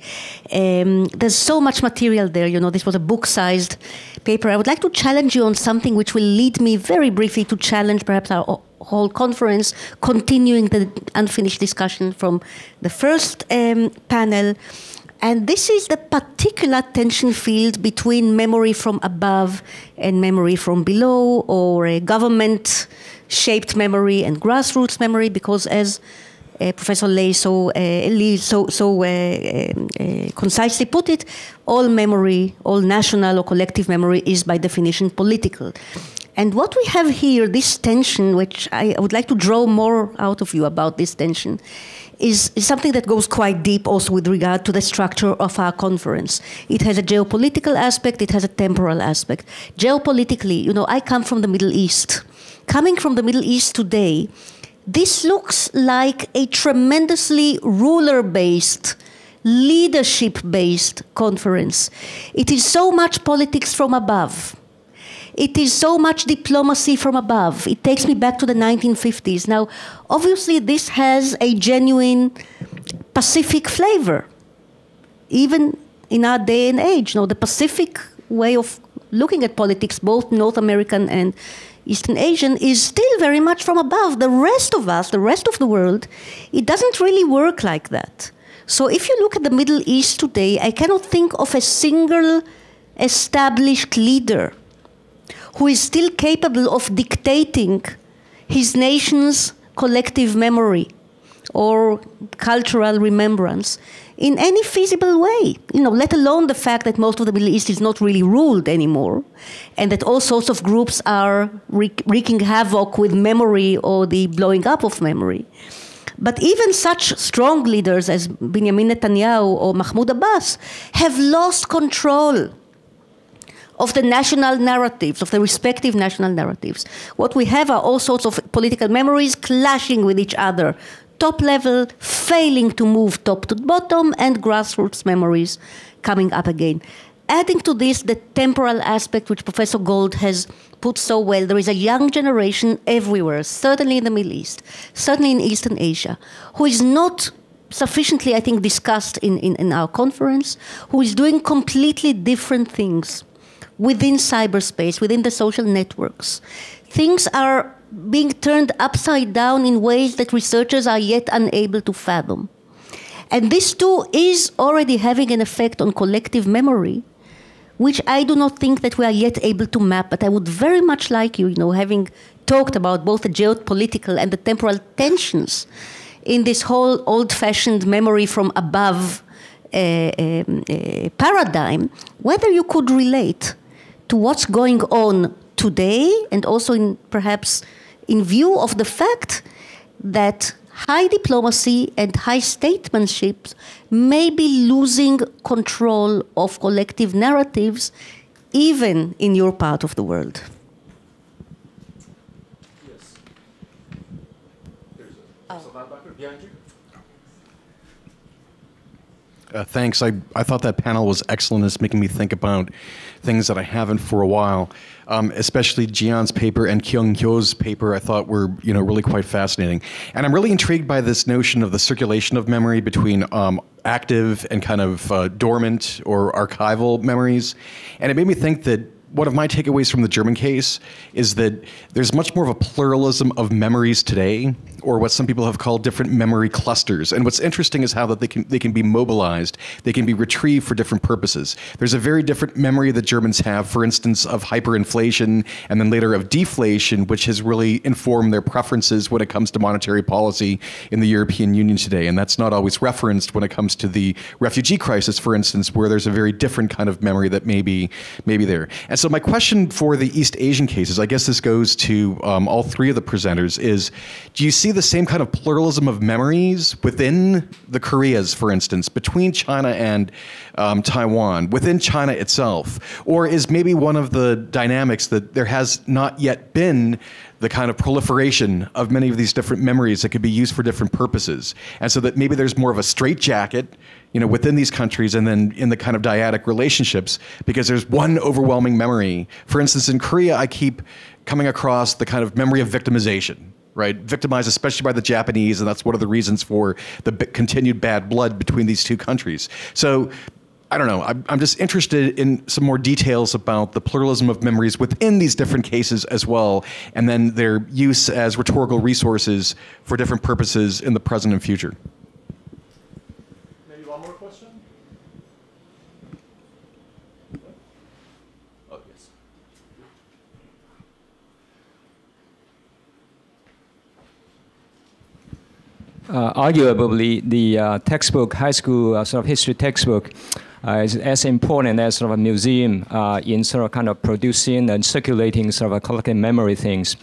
[SPEAKER 7] There's so much material there. You know, this was a book-sized paper. I would like to challenge you on something which will lead me very briefly to challenge perhaps our whole conference, continuing the unfinished discussion from the first panel. And this is the particular tension field between memory from above and memory from below, or a government-shaped memory and grassroots memory, because as Professor Lee so concisely put it, all memory, all national or collective memory is by definition political. And what we have here, this tension, which I would like to draw more out of you about this tension, is something that goes quite deep also with regard to the structure of our conference. It has a geopolitical aspect, it has a temporal aspect. Geopolitically, you know, I come from the Middle East. Coming from the Middle East today, this looks like a tremendously ruler-based, leadership-based conference. It is so much politics from above. It is so much diplomacy from above. It takes me back to the 1950s. Now, obviously, this has a genuine Pacific flavor, even in our day and age. You know, the Pacific way of looking at politics, both North American and Eastern Asian, is still very much from above. The rest of us, the rest of the world, it doesn't really work like that. So if you look at the Middle East today, I cannot think of a single established leader who is still capable of dictating his nation's collective memory or cultural remembrance in any feasible way, you know, let alone the fact that most of the Middle East is not really ruled anymore, and that all sorts of groups are wreaking havoc with memory or the blowing up of memory. But even such strong leaders as Benjamin Netanyahu or Mahmoud Abbas have lost control of the national narratives, of the respective national narratives. What we have are all sorts of political memories clashing with each other, top level, failing to move top to bottom, and grassroots memories coming up again. Adding to this the temporal aspect, which Professor Gold has put so well, there is a young generation everywhere, certainly in the Middle East, certainly in Eastern Asia, who is not sufficiently, I think, discussed in our conference, who is doing completely different things within cyberspace, within the social networks. Things are being turned upside down in ways that researchers are yet unable to fathom. And this too is already having an effect on collective memory, which I do not think that we are yet able to map. But I would very much like you, having talked about both the geopolitical and the temporal tensions in this whole old-fashioned memory from above paradigm, whether you could relate to what's going on today, and also perhaps in view of the fact that high diplomacy and high statesmanship may be losing control of collective narratives, even in your part of the world.
[SPEAKER 1] Yes. There's a behind you.
[SPEAKER 8] Thanks. I thought that panel was excellent. It's making me think about things that I haven't for a while, especially Jian's paper and Kyung Hyo's paper. I thought were really quite fascinating, and I'm really intrigued by this notion of the circulation of memory between active and kind of dormant or archival memories, and it made me think that one of my takeaways from the German case is that there's much more of a pluralism of memories today, or what some people have called different memory clusters. And what's interesting is how that they can be mobilized, they can be retrieved for different purposes. There's a very different memory that Germans have, for instance, of hyperinflation and then later of deflation, which has really informed their preferences when it comes to monetary policy in the European Union today. And that's not always referenced when it comes to the refugee crisis, for instance, where there's a very different kind of memory that may be there. And so my question for the East Asian cases, I guess this goes to all three of the presenters, is do you see the same kind of pluralism of memories within the Koreas, for instance, between China and Taiwan, within China itself? Or is maybe one of the dynamics that there has not yet been the kind of proliferation of many of these different memories that could be used for different purposes, and so that maybe there's more of a straitjacket, within these countries, and then in the kind of dyadic relationships, because there's one overwhelming memory. For instance, in Korea, I keep coming across the kind of memory of victimization, right? Victimized especially by the Japanese, and that's one of the reasons for the continued bad blood between these two countries. So I don't know, I'm just interested in some more details about the pluralism of memories within these different cases as well, and then their use as rhetorical resources for different purposes in the present and future.
[SPEAKER 1] Maybe one more question? Oh, yes.
[SPEAKER 9] Arguably, the textbook, high school sort of history textbook, is as important as sort of a museum in sort of kind of producing and circulating sort of a collective memory things.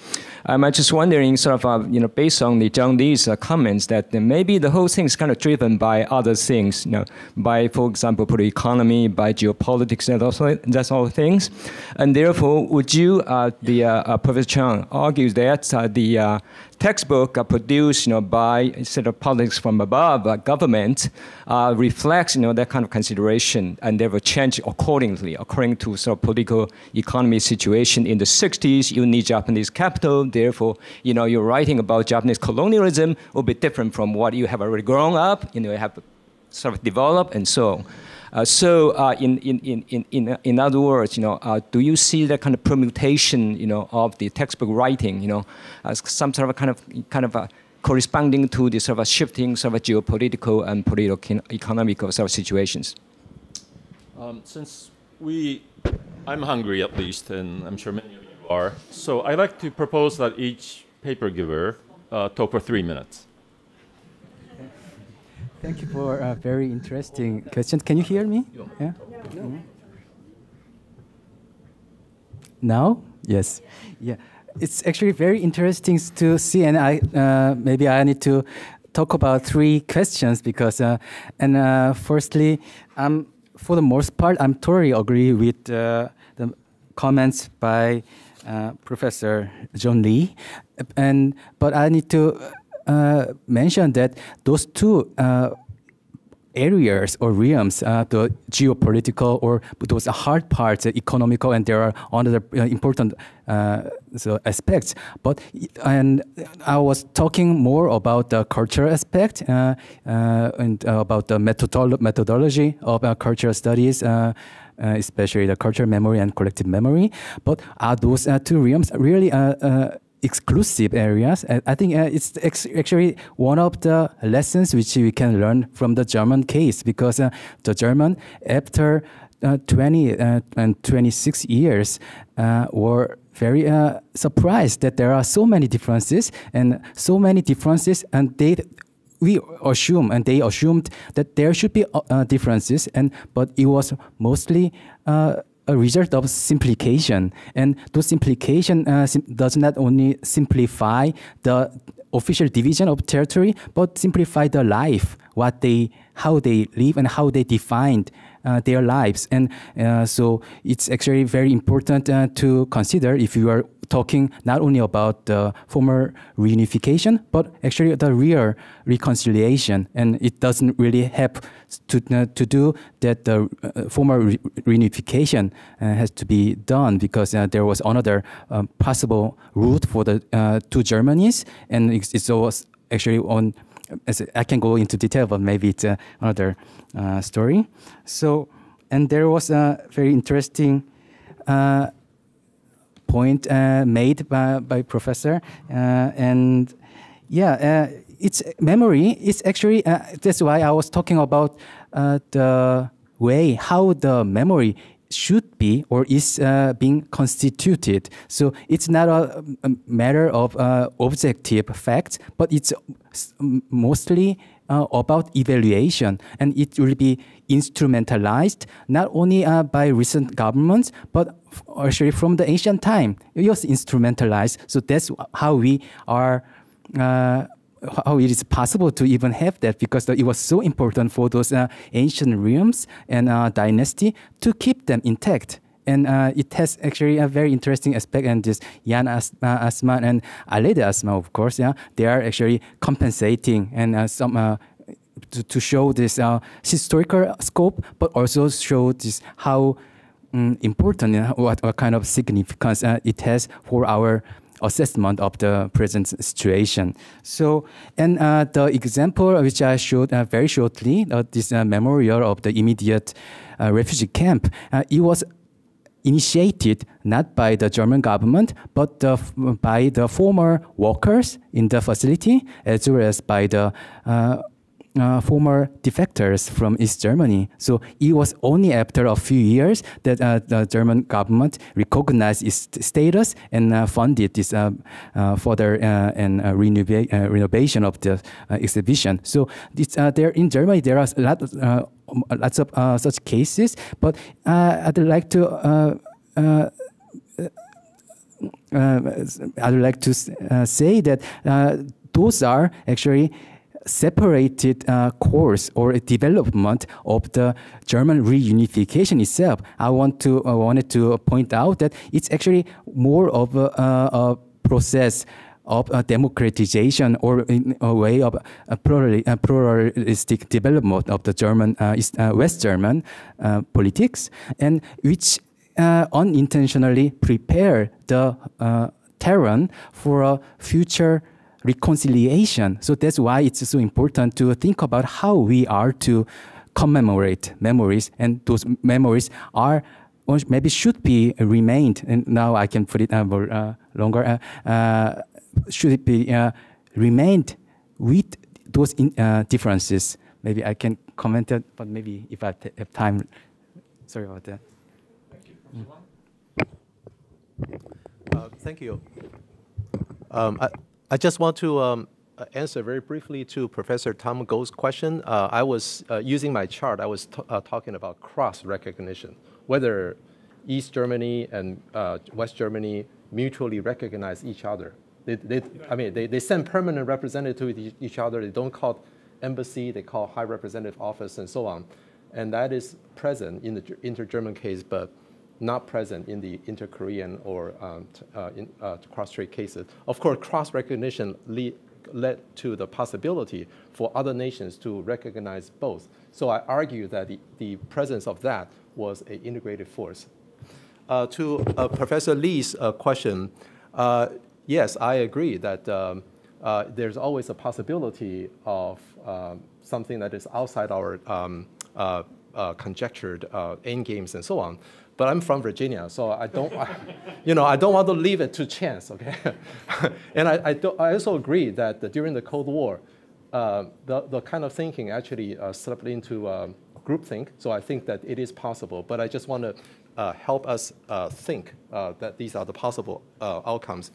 [SPEAKER 9] I'm just wondering, sort of, based on the John Lee's comments, that maybe the whole thing is kind of driven by other things, by, for example, political economy, by geopolitics, and that sort of things. And therefore, would you, Professor Chun, argue that the textbook produced, by sort of politics from above, government, reflects, that kind of consideration, and therefore change accordingly, according to sort of political economy situation in the 60s. You need Japanese capital. Therefore, you're writing about Japanese colonialism will be different from what you have already grown up, you have sort of developed, and so on. In other words, do you see that kind of permutation, of the textbook writing, as some sort of kind of corresponding to the sort of shifting sort of geopolitical and political economical sort of situations?
[SPEAKER 1] Since I'm hungry at least, and I'm sure many of you are, so I'd like to propose that each paper giver talk for 3 minutes.
[SPEAKER 2] Thank you for a very interesting question. Can you hear me? Yeah? No. Now? Yes. Yeah. It's actually very interesting to see, and maybe I need to talk about 3 questions because, firstly, for the most part, I'm totally agree with the comments by Professor John Lee, but I need to mention that those 2 areas or realms, the geopolitical or those hard parts, economical, and there are other important aspects. And I was talking more about the cultural aspect and about the methodology of cultural studies, especially the cultural memory and collective memory. But are those 2 realms really exclusive areas? I think it's actually one of the lessons which we can learn from the German case, because the German, after 20 and 26 years, were very surprised that there are so many differences, and we assume, and they assumed that there should be differences, but it was mostly a result of simplification, and those simplification does not only simplify the official division of territory, but simplify the life how they live and how they defined their lives. And so it's actually very important to consider if you are talking not only about the former reunification, but actually the real reconciliation. And it doesn't really have to do that the former reunification has to be done, because there was another possible route for the two Germanys, and it's always actually on. I can go into detail, but maybe it's another story. So, and there was a very interesting point made by professor, and yeah, it's memory. It's actually that's why I was talking about the way how the memory should be or is being constituted. So it's not a matter of objective facts, but it's mostly about evaluation, and it will be instrumentalized not only by recent governments, but actually from the ancient time. It was instrumentalized. So that's how we are. How it is possible to even have that, because it was so important for those ancient realms and dynasty to keep them intact. And it has actually a very interesting aspect, and this Jan Assmann and Alede Assmann, of course, yeah, they are actually compensating and some to show this historical scope, but also show this how important, what kind of significance it has for our assessment of the present situation. So, and the example which I showed very shortly, this memorial of the immediate refugee camp, it was initiated not by the German government, but by the former workers in the facility, as well as by the former defectors from East Germany. So it was only after a few years that the German government recognized its status and funded this further and renovation of the exhibition. So this, there in Germany there are lots of such cases, but I'd like to say that those are actually separated course or development of the German reunification itself. I wanted to point out that it's actually more of a process of democratization, or in a way of a pluralistic development of the German West German politics, and which unintentionally prepare the terrain for a future reconciliation. So that's why it's so important to think about how we are to commemorate memories, and those memories are, or maybe should be remained. And now I can put it more longer. Should it be remained with those differences? Maybe I can comment it, but maybe if I have time. Sorry about that.
[SPEAKER 3] Thank you. Thank you. I just want to answer very briefly to Professor Tom Goh's question. I was using my chart. I was talking about cross recognition, whether East Germany and West Germany mutually recognize each other. They send permanent representatives to each other. They don't call embassy. They call High Representative Office and so on. And that is present in the inter-German case, but not present in the inter-Korean or cross-strait cases. Of course, cross-recognition led to the possibility for other nations to recognize both. So I argue that the presence of that was an integrated force. To Professor Lee's question, yes, I agree that there's always a possibility of something that is outside our conjectured end games and so on. But I'm from Virginia, so I don't want to leave it to chance, okay? And I also agree that during the Cold War, the kind of thinking actually slipped into groupthink. So I think that it is possible, but I just want to help us think that these are the possible outcomes.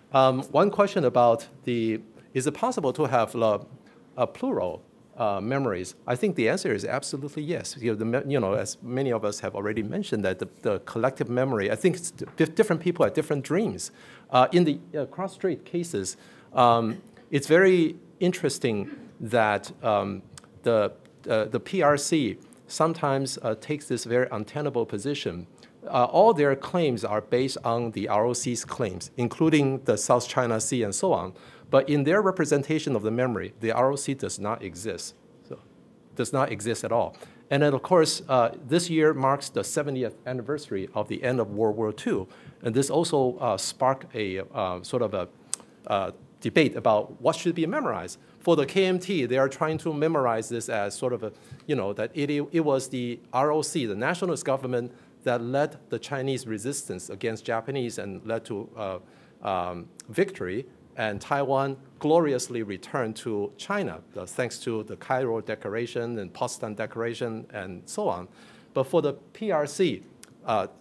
[SPEAKER 3] One question about is it possible to have a plural memories? I think the answer is absolutely yes. As many of us have already mentioned, that the collective memory, I think different people have different dreams. In the cross-strait cases, it's very interesting that the PRC sometimes takes this very untenable position. All their claims are based on the ROC's claims, including the South China Sea and so on. But in their representation of the memory, the ROC does not exist. So, does not exist at all. And then, of course, this year marks the 70th anniversary of the end of World War II. And this also sparked a sort of a debate about what should be memorized. For the KMT, they are trying to memorize this as sort of a, that it was the ROC, the nationalist government, that led the Chinese resistance against Japanese and led to victory. And Taiwan gloriously returned to China, thanks to the Cairo Declaration and Potsdam Declaration and so on. But for the PRC,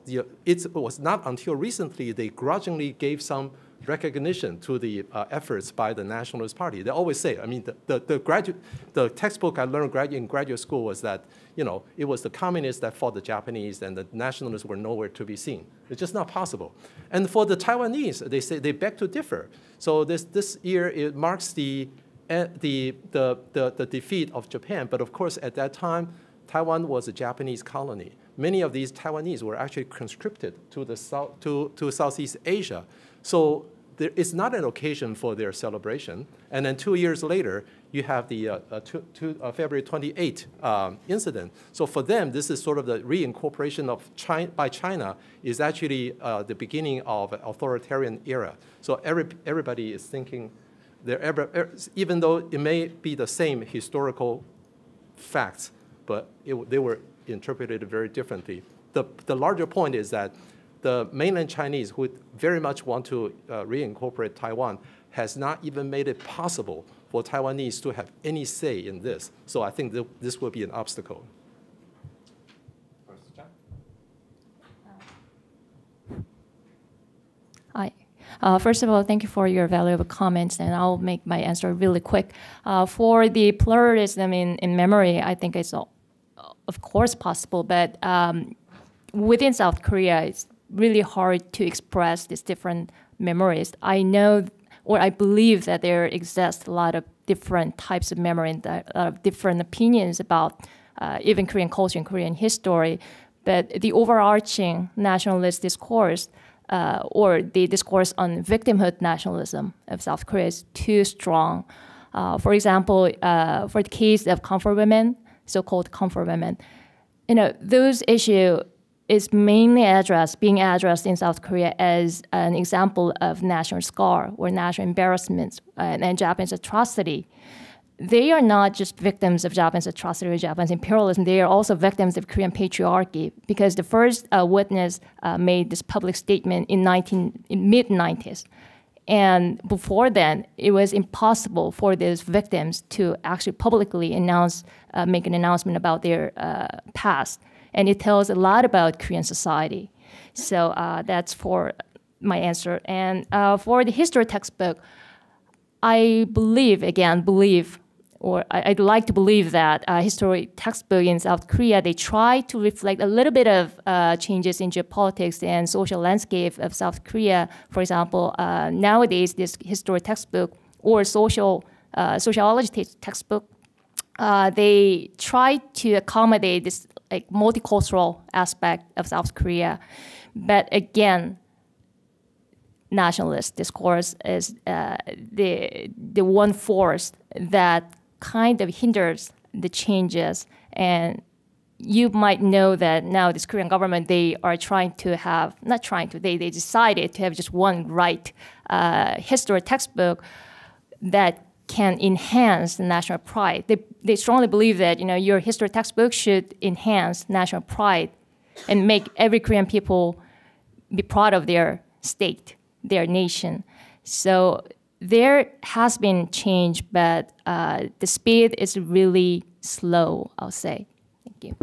[SPEAKER 3] it was not until recently they grudgingly gave some recognition to the efforts by the Nationalist Party. They always say, I mean, the textbook I learned in graduate school was that, it was the communists that fought the Japanese and the nationalists were nowhere to be seen. It's just not possible. And for the Taiwanese, they say they beg to differ. So this year, it marks the defeat of Japan. But of course, at that time, Taiwan was a Japanese colony. Many of these Taiwanese were actually conscripted to the to Southeast Asia. So it's not an occasion for their celebration. And then 2 years later, you have the February 28 incident. So for them, this is sort of the reincorporation of by China is actually the beginning of an authoritarian era. So everybody is thinking, even though it may be the same historical facts, but they were interpreted very differently. The larger point is that the mainland Chinese, who very much want to reincorporate Taiwan, has not even made it possible for Taiwanese to have any say in this. So I think this will be an obstacle.
[SPEAKER 4] Hi. First of all, thank you for your valuable comments, and I'll make my answer really quick. For the pluralism in memory, I think it's, of course, possible, but within South Korea, it's really hard to express these different memories. I know, or I believe that there exists a lot of different types of memory and a lot of different opinions about even Korean culture and Korean history, but the overarching nationalist discourse or the discourse on victimhood nationalism of South Korea is too strong. For example, for the case of comfort women, so-called comfort women, those issues is mainly being addressed in South Korea as an example of national scar or national embarrassment and Japanese atrocity. They are not just victims of Japanese atrocity or Japanese imperialism, they are also victims of Korean patriarchy, because the first witness made this public statement in mid-90s. And before then, it was impossible for these victims to actually publicly make an announcement about their past. And it tells a lot about Korean society. So that's for my answer. And for the history textbook, I I'd like to believe that history textbook in South Korea, they try to reflect a little bit of changes in geopolitics and social landscape of South Korea. For example, nowadays, this history textbook or sociology textbook, they try to accommodate this multicultural aspect of South Korea. But again, nationalist discourse is the one force that kind of hinders the changes. And you might know that now this Korean government, they are trying to have, they decided to have just one right history textbook that can enhance the national pride. They strongly believe that your history textbook should enhance national pride and make every Korean people be proud of their state, their nation. So there has been change, but the speed is really slow, I'll say. Thank you.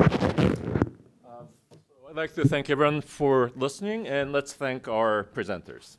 [SPEAKER 1] I'd like to thank everyone for listening, and let's thank our presenters.